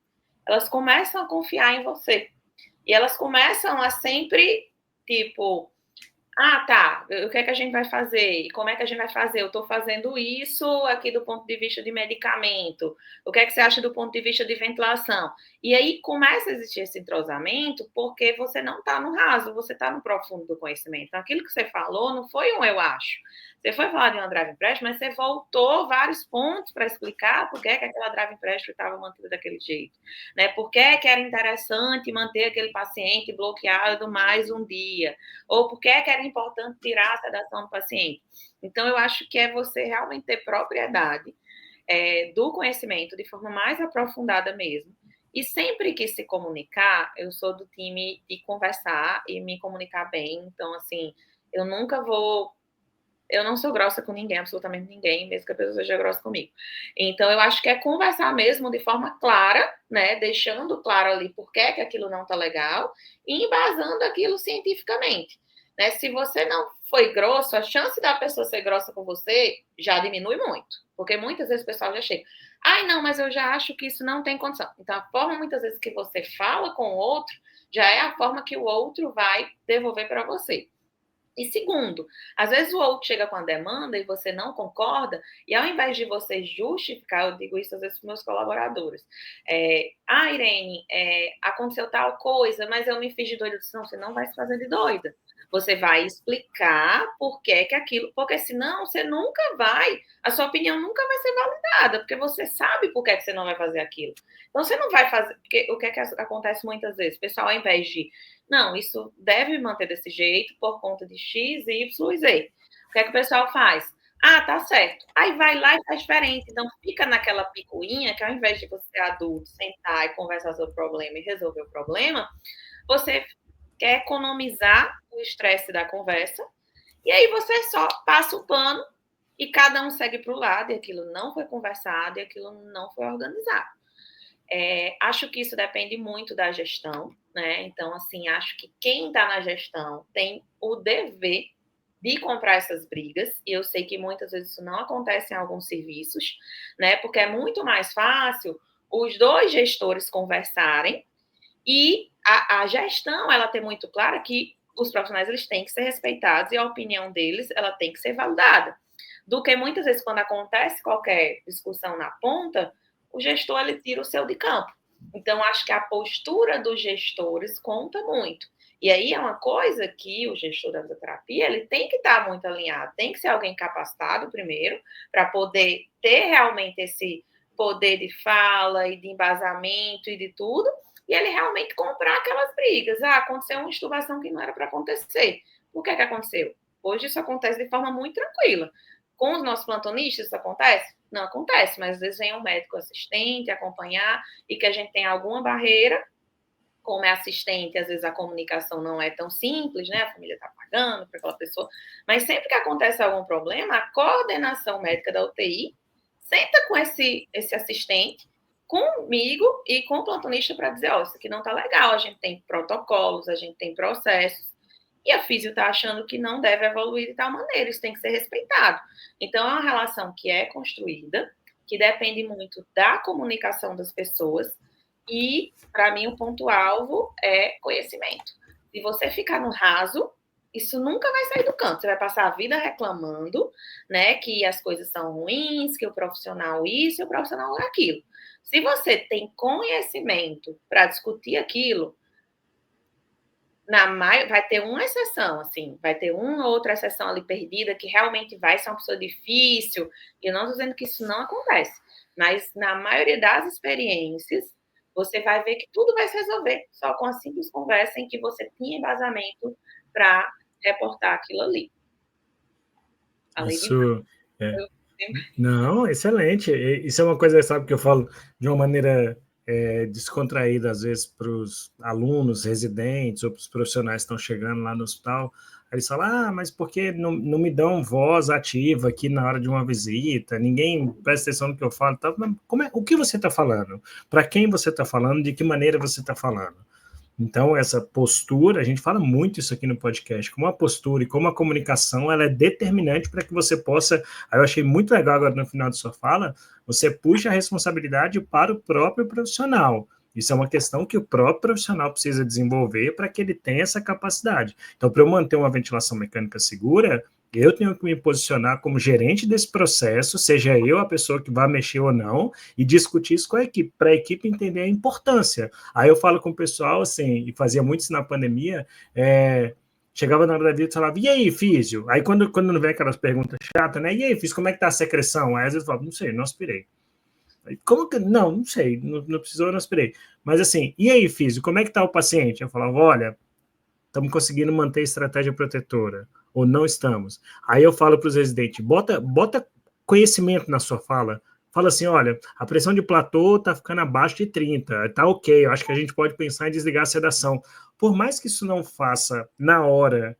elas começam a confiar em você. E elas começam a sempre, tipo, tá, o que é que a gente vai fazer? E como é que a gente vai fazer? Eu estou fazendo isso aqui do ponto de vista de medicamento. O que é que você acha do ponto de vista de ventilação? E aí começa a existir esse entrosamento porque você não está no raso, você está no profundo do conhecimento. Então, aquilo que você falou não foi um eu acho. Você foi falar de uma drive imprest, mas você voltou vários pontos para explicar por que aquela drive imprest estava mantida daquele jeito. Né? Por que era interessante manter aquele paciente bloqueado mais um dia? Ou por que era importante tirar a sedação do paciente. Então, eu acho que é você realmente ter propriedade do conhecimento de forma mais aprofundada mesmo. E sempre que se comunicar, eu sou do time de conversar e me comunicar bem. Então, assim, eu nunca vou... Eu não sou grossa com ninguém, absolutamente ninguém, mesmo que a pessoa seja grossa comigo. Então, eu acho que é conversar mesmo de forma clara, né? Deixando claro ali por que aquilo não está legal e embasando aquilo cientificamente. Né? Se você não foi grosso, a chance da pessoa ser grossa com você já diminui muito. Porque muitas vezes o pessoal já chega, não, mas eu já acho que isso não tem condição. Então, a forma muitas vezes que você fala com o outro já é a forma que o outro vai devolver para você. E segundo, às vezes o outro chega com a demanda e você não concorda, e ao invés de você justificar, eu digo isso às vezes para os meus colaboradores, Irene, aconteceu tal coisa, mas eu me fiz de doida. Não, você não vai se fazer de doida. Você vai explicar por que aquilo, porque senão você nunca vai, a sua opinião nunca vai ser validada, porque você sabe por que você não vai fazer aquilo. Então você não vai fazer, porque o que acontece muitas vezes? O pessoal, ao invés de não, isso deve manter desse jeito por conta de X, Y e Z. O que é que o pessoal faz? Ah, tá certo. Aí vai lá e faz diferente. Então, fica naquela picuinha que ao invés de você, adulto, sentar e conversar sobre o problema e resolver o problema, você quer economizar o estresse da conversa e aí você só passa o pano e cada um segue para o lado e aquilo não foi conversado e aquilo não foi organizado. Acho que isso depende muito da gestão, né? Então, assim, acho que quem está na gestão tem o dever de comprar essas brigas, e eu sei que muitas vezes isso não acontece em alguns serviços, né? Porque é muito mais fácil os dois gestores conversarem e a gestão, ela tem muito clara que os profissionais eles têm que ser respeitados e a opinião deles ela tem que ser validada. Do que muitas vezes quando acontece qualquer discussão na ponta, o gestor ele tira o seu de campo. Então, acho que a postura dos gestores conta muito. E aí é uma coisa que o gestor da fisioterapia ele tem que estar muito alinhado, tem que ser alguém capacitado primeiro, para poder ter realmente esse poder de fala e de embasamento e de tudo, e ele realmente comprar aquelas brigas. Aconteceu uma intubação que não era para acontecer. Por que aconteceu? Hoje isso acontece de forma muito tranquila. Com os nossos plantonistas isso acontece? Não acontece, mas às vezes vem um médico assistente acompanhar e que a gente tem alguma barreira, como é assistente, às vezes a comunicação não é tão simples, né? A família está pagando para aquela pessoa, mas sempre que acontece algum problema, a coordenação médica da UTI senta com esse assistente, comigo e com o plantonista para dizer, isso aqui não está legal, a gente tem protocolos, a gente tem processos, e a físio está achando que não deve evoluir de tal maneira, isso tem que ser respeitado. Então, é uma relação que é construída, que depende muito da comunicação das pessoas, e, para mim, o ponto-alvo é conhecimento. Se você ficar no raso, isso nunca vai sair do canto. Você vai passar a vida reclamando, né, que as coisas são ruins, que o profissional isso e o profissional aquilo. Se você tem conhecimento para discutir aquilo, vai ter uma exceção, assim, vai ter uma ou outra exceção ali perdida que realmente vai ser uma pessoa difícil, e eu não estou dizendo que isso não acontece, mas na maioria das experiências, você vai ver que tudo vai se resolver, só com a simples conversa em que você tinha embasamento para reportar aquilo ali. Isso Não, excelente. Isso é uma coisa, sabe, que eu falo de uma maneira descontraída, às vezes, para os alunos, residentes ou para os profissionais que estão chegando lá no hospital. Aí eles falam, mas por que não me dão voz ativa aqui na hora de uma visita? Ninguém presta atenção no que eu falo. Tá? O que você está falando? Para quem você está falando? De que maneira você está falando? Então, essa postura, a gente fala muito isso aqui no podcast, como a postura e como a comunicação, ela é determinante para que você possa, eu achei muito legal agora no final de sua fala, você puxa a responsabilidade para o próprio profissional. Isso é uma questão que o próprio profissional precisa desenvolver para que ele tenha essa capacidade. Então, para eu manter uma ventilação mecânica segura, eu tenho que me posicionar como gerente desse processo, seja eu a pessoa que vai mexer ou não, e discutir isso com a equipe, para a equipe entender a importância. Aí eu falo com o pessoal, assim, e fazia muito isso na pandemia, chegava na hora da vida e falava, e aí, físio? Aí quando não vem aquelas perguntas chatas, né? E aí, físio, como é que tá a secreção? Aí às vezes eu falo, não sei, não aspirei. Como que? Não sei, não precisou, não aspirei. Mas assim, e aí, físio, como é que tá o paciente? Eu falava, olha, estamos conseguindo manter a estratégia protetora, ou não estamos. Aí eu falo para os residentes, bota conhecimento na sua fala. Fala assim, olha, a pressão de platô está ficando abaixo de 30, tá ok, eu acho que a gente pode pensar em desligar a sedação. Por mais que isso não faça na hora,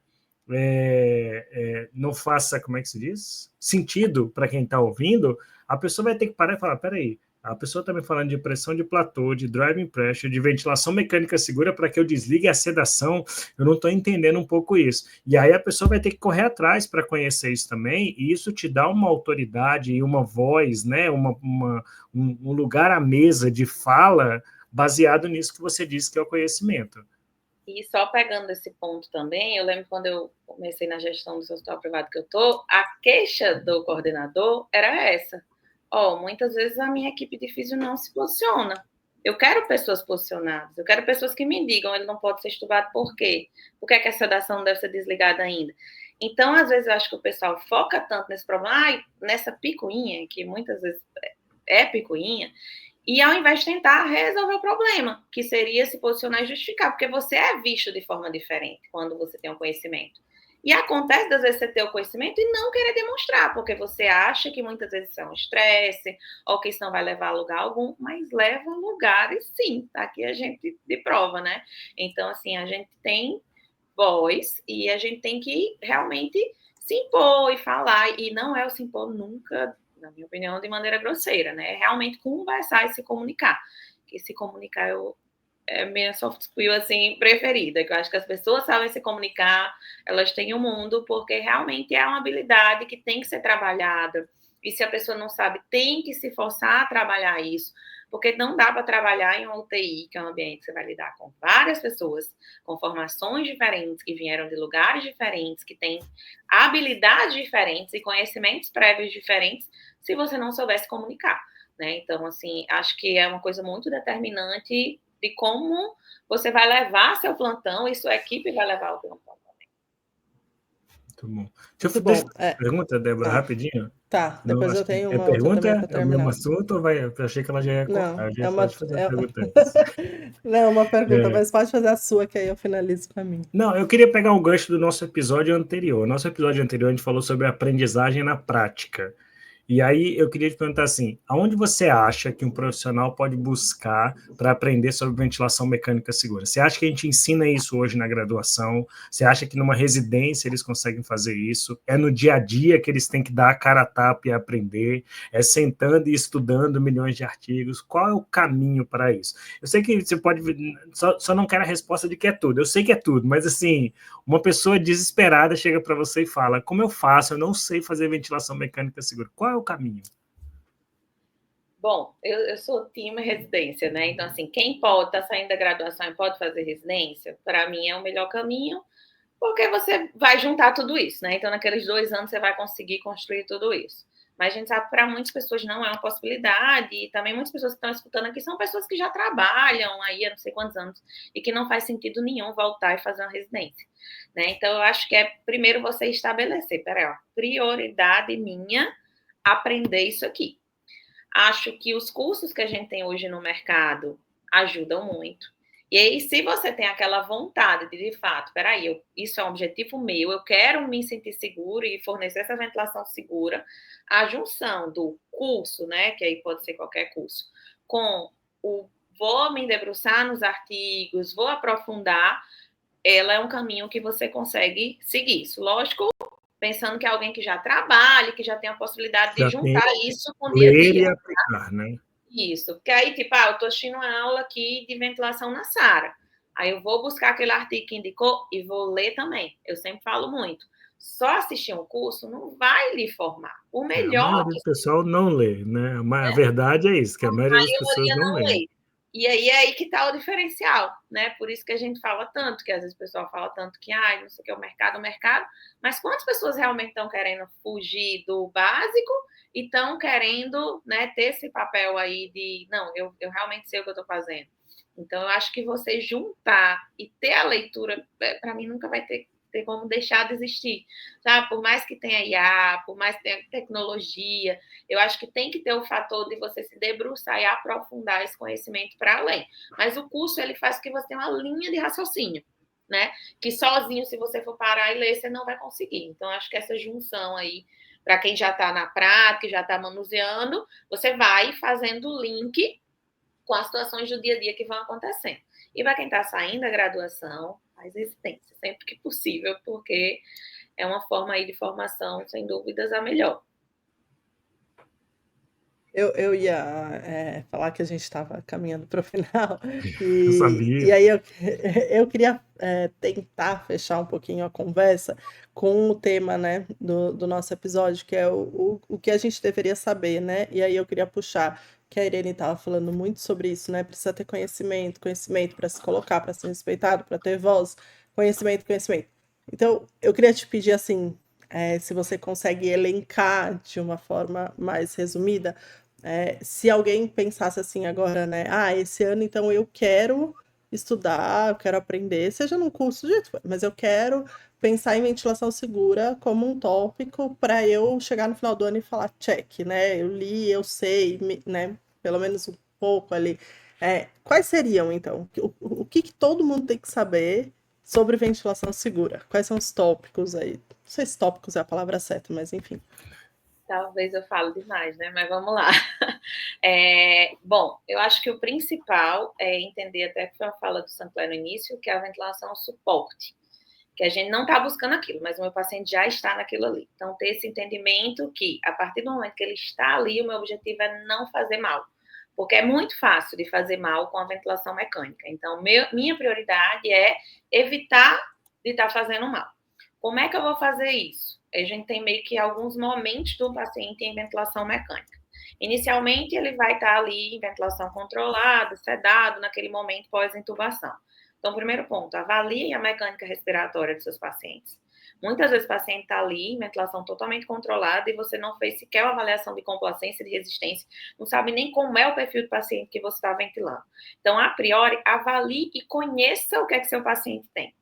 não faça, como é que se diz? Sentido para quem está ouvindo, a pessoa vai ter que parar e falar, peraí, a pessoa está me falando de pressão de platô, de driving pressure, de ventilação mecânica segura para que eu desligue a sedação, eu não estou entendendo um pouco isso. E aí a pessoa vai ter que correr atrás para conhecer isso também, e isso te dá uma autoridade e uma voz, né, um lugar à mesa de fala baseado nisso que você disse que é o conhecimento. E só pegando esse ponto também, eu lembro quando eu comecei na gestão do hospital privado que eu tô, a queixa do coordenador era essa. Muitas vezes a minha equipe de físio não se posiciona. Eu quero pessoas posicionadas, eu quero pessoas que me digam, ele não pode ser estubado por quê? Por que é que a sedação não deve ser desligada ainda? Então, às vezes, eu acho que o pessoal foca tanto nesse problema, nessa picuinha, que muitas vezes é picuinha, e ao invés de tentar resolver o problema, que seria se posicionar e justificar, porque você é visto de forma diferente quando você tem um conhecimento. E acontece, às vezes, você ter o conhecimento e não querer demonstrar, porque você acha que muitas vezes isso é um estresse, ou que isso não vai levar a lugar algum, mas leva a lugares sim, tá aqui a gente de prova, né? Então, assim, a gente tem voz e a gente tem que realmente se impor e falar, e não é o se impor nunca, na minha opinião, de maneira grosseira, né? É realmente conversar e se comunicar. Que se comunicar é minha soft skill, assim, preferida, que eu acho que as pessoas sabem se comunicar, elas têm o mundo, porque realmente é uma habilidade que tem que ser trabalhada, e se a pessoa não sabe, tem que se forçar a trabalhar isso, porque não dá para trabalhar em uma UTI, que é um ambiente que você vai lidar com várias pessoas, com formações diferentes, que vieram de lugares diferentes, que têm habilidades diferentes e conhecimentos prévios diferentes, se você não souber se comunicar, né? Então, assim, acho que é uma coisa muito determinante de como você vai levar seu plantão e sua equipe vai levar o plantão também. Muito bom. Muito Deixa bom. eu pergunta, Débora, rapidinho. Tá, Não, depois eu acho que tenho é uma outra também pergunta, para é o mesmo terminar. assunto, ou vai? Eu achei que ela já ia Não, cortar, já é uma, pode fazer a pergunta antes. não, uma pergunta, mas pode fazer a sua, que aí eu finalizo com a minha. Não, eu queria pegar um gancho do nosso episódio anterior. Nosso episódio anterior a gente falou sobre aprendizagem na prática. E aí eu queria te perguntar assim, aonde você acha que um profissional pode buscar para aprender sobre ventilação mecânica segura? Você acha que a gente ensina isso hoje na graduação? Você acha que numa residência eles conseguem fazer isso? É no dia a dia que eles têm que dar a cara a tapa e aprender? É sentando e estudando milhões de artigos? Qual é o caminho para isso? Eu sei que você pode... Só não quero a resposta de que é tudo. Eu sei que é tudo, mas assim, uma pessoa desesperada chega para você e fala, como eu faço? Eu não sei fazer ventilação mecânica segura. Qual é o caminho? Bom, eu sou time residência, né? Então, assim, quem pode estar saindo da graduação e pode fazer residência, para mim é o melhor caminho, porque você vai juntar tudo isso, né? Então, naqueles 2 anos, você vai conseguir construir tudo isso. Mas a gente sabe que para muitas pessoas não é uma possibilidade, e também muitas pessoas que estão escutando aqui são pessoas que já trabalham aí há não sei quantos anos, e que não faz sentido nenhum voltar e fazer uma residência, né? Então, eu acho que é primeiro você estabelecer, peraí, ó, prioridade minha, aprender isso aqui. Acho que os cursos que a gente tem hoje no mercado ajudam muito. E aí, se você tem aquela vontade de fato, peraí, isso é um objetivo meu, eu quero me sentir seguro e fornecer essa ventilação segura, a junção do curso, né, que aí pode ser qualquer curso, com o vou me debruçar nos artigos, vou aprofundar, ela é um caminho que você consegue seguir. Isso, lógico, pensando que é alguém que já trabalha, que já tem a possibilidade de Já tem juntar isso com o dia a ler e dia. aplicar, né? Isso, porque aí, tipo, eu estou assistindo uma aula aqui de ventilação na Sara. Aí eu vou buscar aquele artigo que indicou e vou ler também. Eu sempre falo muito. Só assistir um curso não vai lhe formar. O A melhor maioria que do pessoal não lê, né? A verdade é isso, que a maioria das pessoas maioria não não lê. lê. E aí é aí que está o diferencial, né? Por isso que a gente fala tanto, que às vezes o pessoal fala tanto que, não sei o que é o mercado, mas quantas pessoas realmente estão querendo fugir do básico e estão querendo, né, ter esse papel aí de, não, eu realmente sei o que eu estou fazendo. Então, eu acho que você juntar e ter a leitura, para mim, nunca vai ter como deixar de existir, sabe? Por mais que tenha IA, por mais que tenha tecnologia, eu acho que tem que ter o fator de você se debruçar e aprofundar esse conhecimento para além. Mas o curso, ele faz com que você tenha uma linha de raciocínio, né? Que sozinho, se você for parar e ler, você não vai conseguir. Então, acho que essa junção aí, para quem já está na prática, já está manuseando, você vai fazendo o link com as situações do dia a dia que vão acontecendo. E para quem está saindo da graduação, faz resistência sempre que possível, porque é uma forma aí de formação, sem dúvidas, a melhor. Eu ia falar que a gente estava caminhando para o final, Eu sabia. e aí eu queria tentar fechar um pouquinho a conversa com o tema, né, do nosso episódio, que é o que a gente deveria saber, né? E aí eu queria puxar que a Irene estava falando muito sobre isso, né? Precisa ter conhecimento para se colocar, para ser respeitado, para ter voz, conhecimento. Então, eu queria te pedir assim, se você consegue elencar de uma forma mais resumida, se alguém pensasse assim agora, né? Esse ano então eu quero estudar, eu quero aprender, seja num curso, mas eu quero pensar em ventilação segura como um tópico para eu chegar no final do ano e falar check, né? Eu li, eu sei, né? Pelo menos um pouco ali. Quais seriam, então? O que todo mundo tem que saber sobre ventilação segura? Quais são os tópicos aí? Não sei se tópicos é a palavra certa, mas enfim. Talvez eu fale demais, né? Mas vamos lá. Bom, eu acho que o principal é entender, até que foi a fala do Sancler no início, que é a ventilação suporte. Que a gente não está buscando aquilo, mas o meu paciente já está naquilo ali. Então, ter esse entendimento que, a partir do momento que ele está ali, o meu objetivo é não fazer mal. Porque é muito fácil de fazer mal com a ventilação mecânica. Então, minha prioridade é evitar de estar fazendo mal. Como é que eu vou fazer isso? A gente tem meio que alguns momentos do paciente em ventilação mecânica. Inicialmente, ele vai estar ali em ventilação controlada, sedado, naquele momento pós-intubação. Então, primeiro ponto, avalie a mecânica respiratória dos seus pacientes. Muitas vezes o paciente está ali em ventilação totalmente controlada e você não fez sequer uma avaliação de complacência e de resistência, não sabe nem como é o perfil do paciente que você está ventilando. Então, a priori, avalie e conheça o que é que seu paciente tem.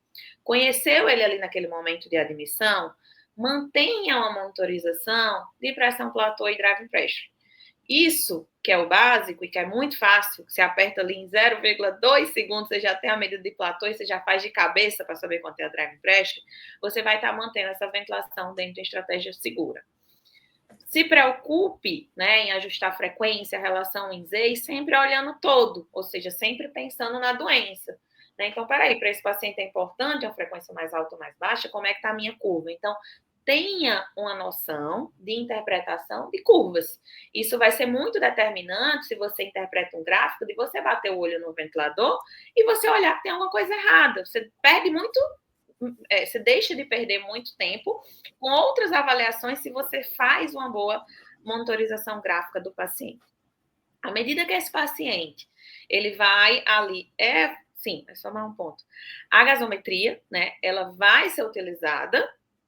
Conheceu ele ali naquele momento de admissão, mantenha uma monitorização de pressão platô e drive pressure. Isso, que é o básico e que é muito fácil, você aperta ali em 0,2 segundos, você já tem a medida de platô e você já faz de cabeça para saber quanto é a drive pressure, você vai estar mantendo essa ventilação dentro de estratégia segura. Se preocupe, né, em ajustar a frequência, a relação em Z, sempre olhando todo, ou seja, sempre pensando na doença. Né? Então, peraí, para esse paciente é importante uma frequência mais alta ou mais baixa, como é que está a minha curva? Então, tenha uma noção de interpretação de curvas. Isso vai ser muito determinante se você interpreta um gráfico, de você bater o olho no ventilador e você olhar que tem alguma coisa errada. Você perde muito, você deixa de perder muito tempo com outras avaliações se você faz uma boa monitorização gráfica do paciente. À medida que esse paciente, ele vai ali, sim, é só mais um ponto. A gasometria, né, ela vai ser utilizada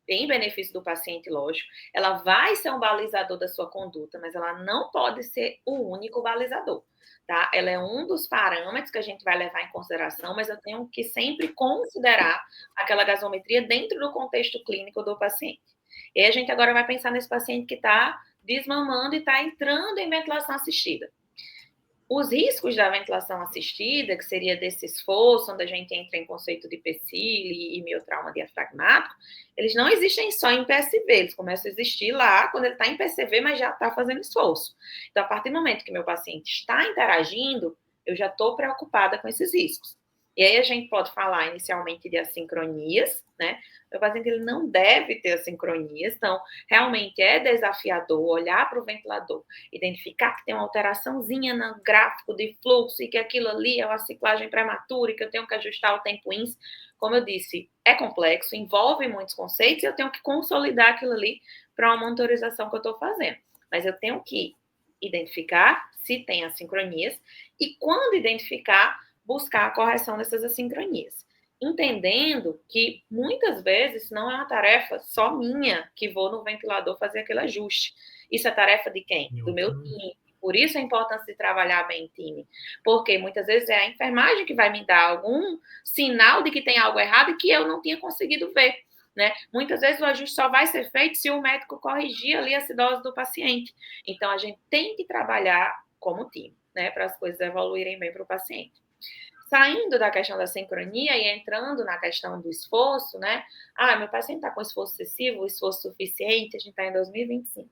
em benefício do paciente, lógico, ela vai ser um balizador da sua conduta, mas ela não pode ser o único balizador, tá? Ela é um dos parâmetros que a gente vai levar em consideração, mas eu tenho que sempre considerar aquela gasometria dentro do contexto clínico do paciente. E a gente agora vai pensar nesse paciente que está desmamando e está entrando em ventilação assistida. Os riscos da ventilação assistida, que seria desse esforço, onde a gente entra em conceito de PSIL e miotrauma diafragmático, eles não existem só em PSV, eles começam a existir lá quando ele está em PCV, mas já está fazendo esforço. Então, a partir do momento que meu paciente está interagindo, eu já estou preocupada com esses riscos. E aí a gente pode falar inicialmente de assincronias, né? O paciente ele não deve ter assincronias, então realmente é desafiador olhar para o ventilador, identificar que tem uma alteraçãozinha no gráfico de fluxo e que aquilo ali é uma ciclagem prematura e que eu tenho que ajustar o tempo INS. Como eu disse, é complexo, envolve muitos conceitos e eu tenho que consolidar aquilo ali para uma monitorização que eu estou fazendo. Mas eu tenho que identificar se tem assincronias e quando identificar, buscar a correção dessas assincronias. Entendendo que muitas vezes não é uma tarefa só minha que vou no ventilador fazer aquele ajuste. Isso é tarefa de quem? Do meu time. Por isso a importância de trabalhar bem em time. Porque muitas vezes é a enfermagem que vai me dar algum sinal de que tem algo errado e que eu não tinha conseguido ver. Né? Muitas vezes o ajuste só vai ser feito se o médico corrigir ali a acidose do paciente. Então a gente tem que trabalhar como time, né? Para as coisas evoluírem bem para o paciente. Saindo da questão da sincronia e entrando na questão do esforço, né? Meu paciente está com esforço excessivo, esforço suficiente, a gente está em 2025.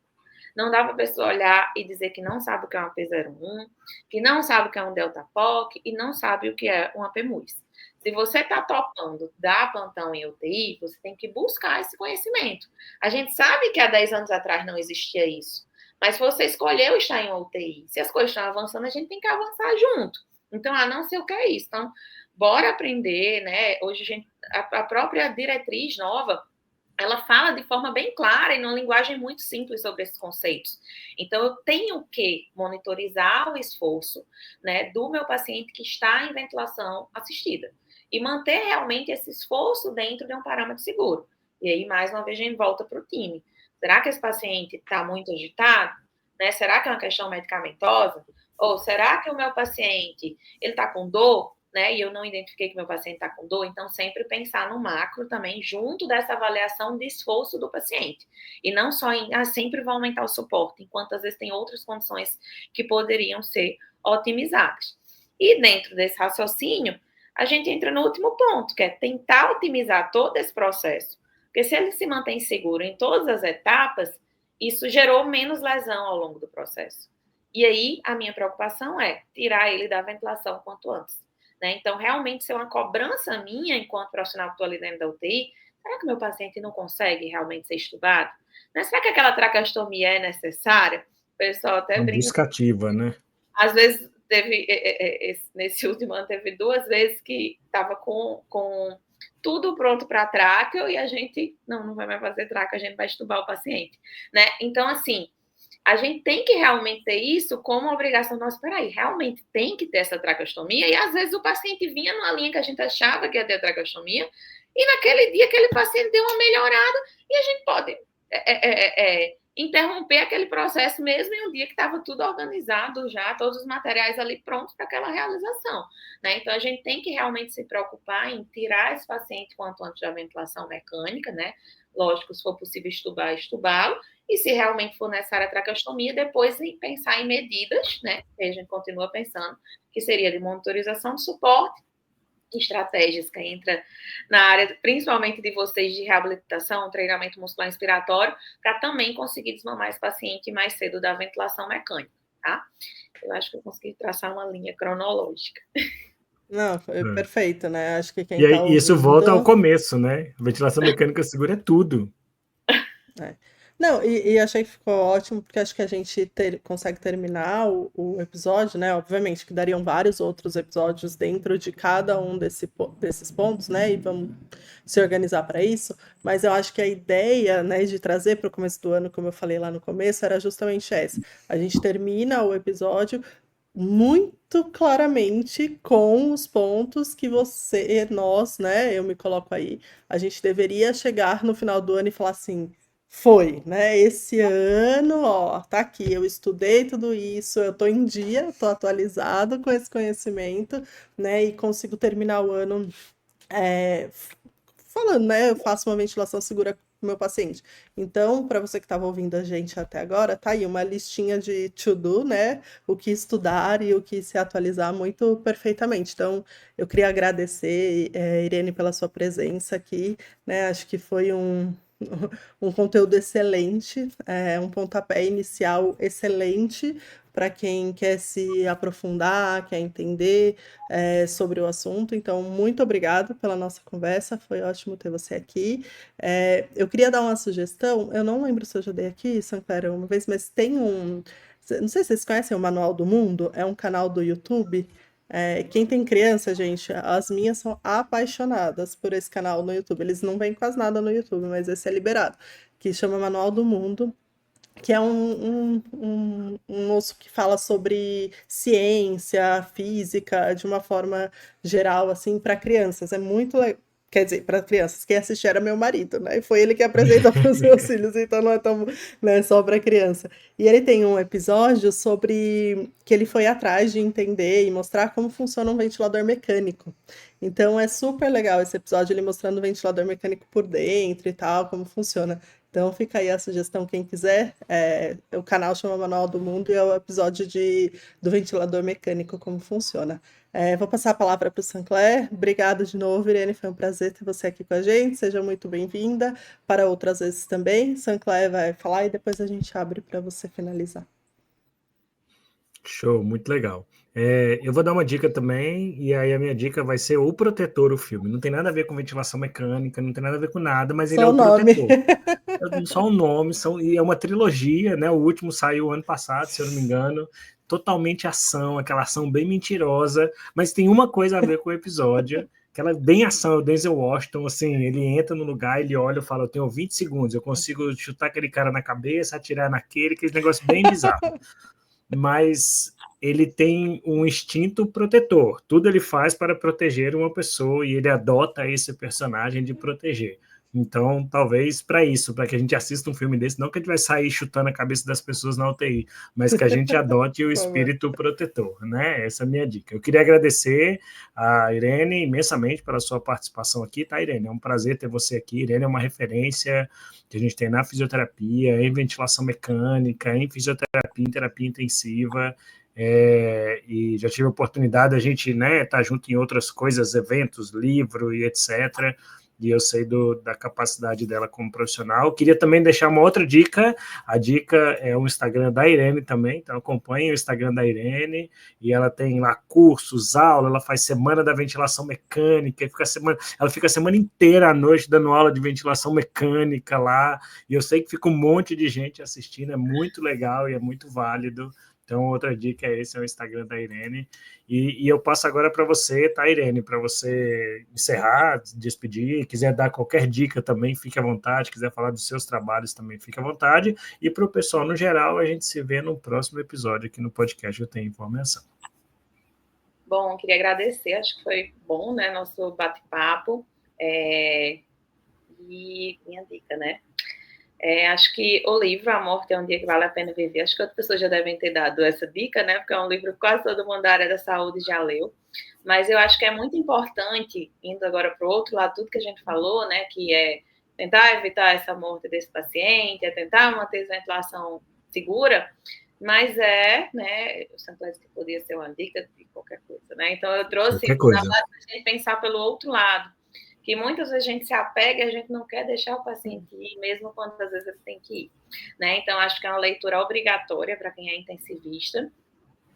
Não dá para a pessoa olhar e dizer que não sabe o que é uma P01, que não sabe o que é um Delta POC e não sabe o que é uma PEMUS. Se você está topando dar plantão em UTI, você tem que buscar esse conhecimento. A gente sabe que há 10 anos atrás não existia isso, mas você escolheu estar em UTI. Se as coisas estão avançando, a gente tem que avançar junto. Então, não sei o que é isso. Então, bora aprender, né? Hoje a própria diretriz nova ela fala de forma bem clara e numa linguagem muito simples sobre esses conceitos. Então, eu tenho que monitorizar o esforço, né, do meu paciente que está em ventilação assistida e manter realmente esse esforço dentro de um parâmetro seguro. E aí, mais uma vez, a gente volta para o time. Será que esse paciente está muito agitado? Né? Será que é uma questão medicamentosa? Ou será que o meu paciente ele está com dor? Né, e eu não identifiquei que meu paciente está com dor, então sempre pensar no macro também, junto dessa avaliação de esforço do paciente. E não só em, sempre vou aumentar o suporte, enquanto às vezes tem outras condições que poderiam ser otimizadas. E dentro desse raciocínio, a gente entra no último ponto, que é tentar otimizar todo esse processo. Porque se ele se mantém seguro em todas as etapas, isso gerou menos lesão ao longo do processo. E aí, a minha preocupação é tirar ele da ventilação quanto antes. Né? Então, realmente, ser uma cobrança minha, enquanto profissional que estou ali dentro da UTI, será que o meu paciente não consegue realmente ser estubado? Né? Será que aquela traqueostomia é necessária? O pessoal até brinca. Buscativa, né? Às vezes, nesse último ano, teve 2 vezes que estava com tudo pronto para tráqueo e a gente, não vai mais fazer tráqueo, a gente vai estubar o paciente. Né? Então, assim, a gente tem que realmente ter isso como obrigação. Nossa, peraí, realmente tem que ter essa traqueostomia? E às vezes o paciente vinha numa linha que a gente achava que ia ter traqueostomia, e naquele dia aquele paciente deu uma melhorada, e a gente pode interromper aquele processo mesmo em um dia que estava tudo organizado já, todos os materiais ali prontos para aquela realização. Né? Então a gente tem que realmente se preocupar em tirar esse paciente quanto antes da ventilação mecânica, né? Lógico, se for possível estubar, estubá-lo. E se realmente for necessária a traqueostomia, depois pensar em medidas, né? Que a gente continua pensando, que seria de monitorização de suporte, estratégias que entra na área, principalmente de vocês, de reabilitação, treinamento muscular inspiratório, para também conseguir desmamar esse paciente mais cedo da ventilação mecânica, tá? Eu acho que eu consegui traçar uma linha cronológica. Não, foi perfeito, né? Acho que quem E aí, tá ouvindo... isso volta ao começo, né? Ventilação mecânica segura é tudo. É. Não, e achei que ficou ótimo, porque acho que a gente consegue terminar o episódio, né? Obviamente que dariam vários outros episódios dentro de cada um desses pontos, né? E vamos se organizar para isso. Mas eu acho que a ideia, né, de trazer para o começo do ano, como eu falei lá no começo, era justamente essa. A gente termina o episódio muito claramente com os pontos que nós, né? Eu me coloco aí, a gente deveria chegar no final do ano e falar assim. Foi, né? Esse ano, ó, tá aqui, eu estudei tudo isso, eu tô em dia, tô atualizado com esse conhecimento, né? E consigo terminar o ano falando, né? Eu faço uma ventilação segura com o meu paciente. Então, para você que estava ouvindo a gente até agora, tá aí uma listinha de to-do, né? O que estudar e o que se atualizar muito perfeitamente. Então, eu queria agradecer, Irene, pela sua presença aqui, né? Acho que foi um conteúdo excelente, um pontapé inicial excelente para quem quer se aprofundar, quer entender sobre o assunto. Então, muito obrigado pela nossa conversa, foi ótimo ter você aqui. Eu queria dar uma sugestão, eu não lembro se eu já dei aqui, Sancler, uma vez, mas tem não sei se vocês conhecem o Manual do Mundo, é um canal do YouTube. Quem tem criança, gente, as minhas são apaixonadas por esse canal no YouTube. Eles não veem quase nada no YouTube, mas esse é liberado, que chama Manual do Mundo, que é um moço que fala sobre ciência, física, de uma forma geral, assim, para crianças. É muito legal. Quer dizer, para crianças, quem assistia era meu marido, né? E foi ele que apresentou para os meus filhos, então não é tão, né, só para criança. E ele tem um episódio sobre que ele foi atrás de entender e mostrar como funciona um ventilador mecânico. Então é super legal esse episódio, ele mostrando o ventilador mecânico por dentro e tal, como funciona. Então fica aí a sugestão, quem quiser. O canal chama Manual do Mundo e é o episódio do ventilador mecânico, como funciona. Vou passar a palavra para o Sancler. Obrigada de novo, Irene. Foi um prazer ter você aqui com a gente. Seja muito bem-vinda para outras vezes também. Sancler vai falar e depois a gente abre para você finalizar. Show, muito legal. Eu vou dar uma dica também, e aí a minha dica vai ser O Protetor, o filme. Não tem nada a ver com ventilação mecânica, não tem nada a ver com nada, mas ele é o Protetor. Só o nome, e é uma trilogia, né? O último saiu ano passado, se eu não me engano. Totalmente ação, aquela ação bem mentirosa, mas tem uma coisa a ver com o episódio, aquela bem ação, o Denzel Washington, assim, ele entra no lugar, ele olha e fala, eu tenho 20 segundos, eu consigo chutar aquele cara na cabeça, atirar naquele, aquele negócio bem bizarro. Mas ele tem um instinto protetor, tudo ele faz para proteger uma pessoa, e ele adota esse personagem de proteger. Então, talvez para isso, para que a gente assista um filme desse, não que a gente vai sair chutando a cabeça das pessoas na UTI, mas que a gente adote o espírito protetor, né? Essa é a minha dica. Eu queria agradecer a Irene imensamente pela sua participação aqui, tá, Irene? É um prazer ter você aqui. Irene é uma referência que a gente tem na fisioterapia, em ventilação mecânica, em fisioterapia, em terapia intensiva, e já tive a oportunidade de a gente estar junto em outras coisas, eventos, livro e etc., e eu sei da capacidade dela como profissional. Queria também deixar uma outra dica, a dica é o Instagram da Irene também, então acompanhe o Instagram da Irene, e ela tem lá cursos, aula, ela faz semana da ventilação mecânica, ela fica a semana inteira à noite dando aula de ventilação mecânica lá, e eu sei que fica um monte de gente assistindo, é muito legal e é muito válido. Então, outra dica é esse, é o Instagram da Irene. E eu passo agora para você, tá, Irene? Para você encerrar, despedir. Quiser dar qualquer dica também, fique à vontade. Quiser falar dos seus trabalhos também, fique à vontade. E para o pessoal, no geral, a gente se vê no próximo episódio aqui no podcast Eu Tenho Informação. Bom, queria agradecer. Acho que foi bom, né? Nosso bate-papo. E minha dica, né? Acho que o livro A Morte é um Dia que Vale a Pena Viver, acho que outras pessoas já devem ter dado essa dica, né? Porque é um livro que quase todo mundo da área da saúde já leu. Mas eu acho que é muito importante, indo agora para o outro lado, tudo que a gente falou, né? Que é tentar evitar essa morte desse paciente, é tentar manter a ventilação segura, mas né? Eu sempre disse que podia ser uma dica de qualquer coisa, né? Então eu trouxe na base da gente pensar pelo outro lado, que muitas vezes a gente se apega e a gente não quer deixar o paciente ir, mesmo quando às vezes ele tem que ir, né? Então, acho que é uma leitura obrigatória para quem é intensivista.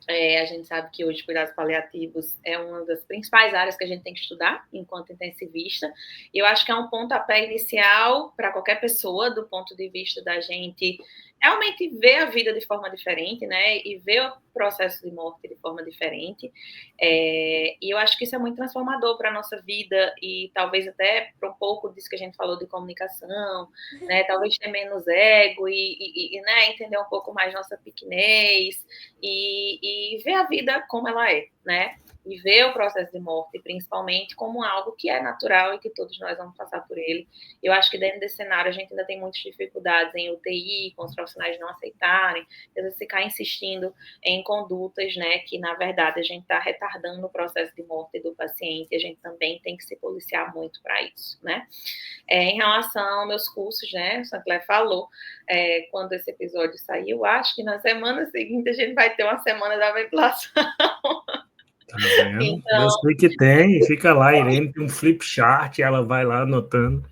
A gente sabe que hoje cuidados paliativos é uma das principais áreas que a gente tem que estudar enquanto intensivista. E eu acho que é um pontapé inicial para qualquer pessoa, do ponto de vista da gente realmente ver a vida de forma diferente, né? E ver o processo de morte de forma diferente. E eu acho que isso é muito transformador para a nossa vida e talvez até para um pouco disso que a gente falou de comunicação, né? Talvez ter menos ego e né? Entender um pouco mais nossa pequenez e ver a vida como ela é, né? E ver o processo de morte, principalmente, como algo que é natural e que todos nós vamos passar por ele. Eu acho que dentro desse cenário a gente ainda tem muitas dificuldades em UTI, com os profissionais não aceitarem, às vezes ficar insistindo em condutas, né, que na verdade a gente está retardando o processo de morte do paciente, a gente também tem que se policiar muito para isso, né? Em relação aos meus cursos, né, o Sancler falou, quando esse episódio saiu, acho que na semana seguinte a gente vai ter uma semana da ventilação. Tá vendo? Então, eu sei que tem, fica lá, Irene tem um flip chart, ela vai lá anotando.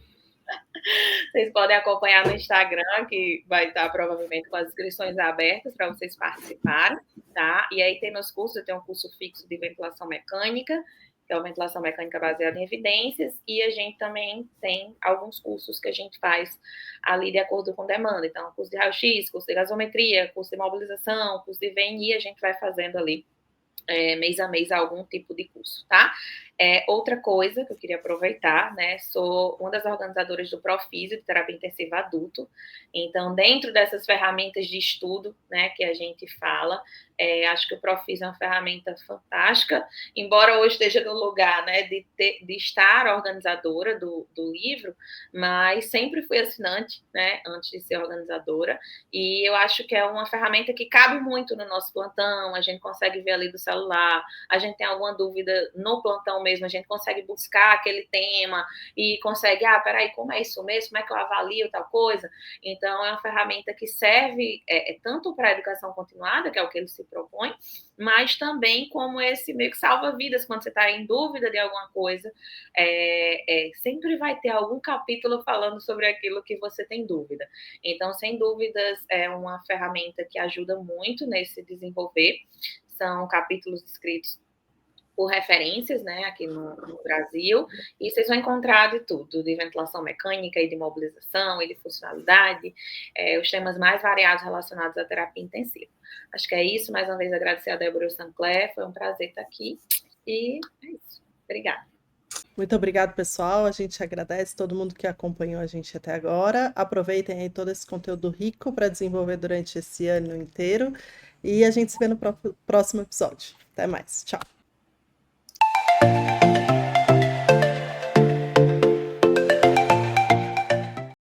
Vocês podem acompanhar no Instagram, que vai estar provavelmente com as inscrições abertas para vocês participarem, tá? E aí tem meus cursos, eu tenho um curso fixo de ventilação mecânica, que é uma ventilação mecânica baseada em evidências, e a gente também tem alguns cursos que a gente faz ali de acordo com demanda. Então, curso de raio-x, curso de gasometria, curso de mobilização, curso de VNI, a gente vai fazendo ali mês a mês algum tipo de curso, tá? Outra coisa que eu queria aproveitar, né, sou uma das organizadoras do Profísio, de Terapia Intensiva Adulto, então, dentro dessas ferramentas de estudo, né, que a gente fala, acho que o Profísio é uma ferramenta fantástica, embora hoje esteja no lugar, né, de estar organizadora do livro, mas sempre fui assinante, né, antes de ser organizadora, e eu acho que é uma ferramenta que cabe muito no nosso plantão, a gente consegue ver ali do celular, a gente tem alguma dúvida no plantão mesmo, a gente consegue buscar aquele tema e consegue, peraí, como é isso mesmo? Como é que eu avalio tal coisa? Então, é uma ferramenta que serve tanto para a educação continuada, que é o que ele se propõe, mas também como esse meio que salva vidas quando você está em dúvida de alguma coisa. Sempre vai ter algum capítulo falando sobre aquilo que você tem dúvida. Então, sem dúvidas, é uma ferramenta que ajuda muito nesse desenvolver. São capítulos escritos por referências, né, aqui no Brasil, e vocês vão encontrar de tudo, de ventilação mecânica e de mobilização e de funcionalidade, os temas mais variados relacionados à terapia intensiva. Acho que é isso, mais uma vez agradecer a Débora Sancler, foi um prazer estar aqui, e é isso. Obrigada. Muito obrigado, pessoal. A gente agradece todo mundo que acompanhou a gente até agora. Aproveitem aí todo esse conteúdo rico para desenvolver durante esse ano inteiro. E a gente se vê no próximo episódio. Até mais. Tchau.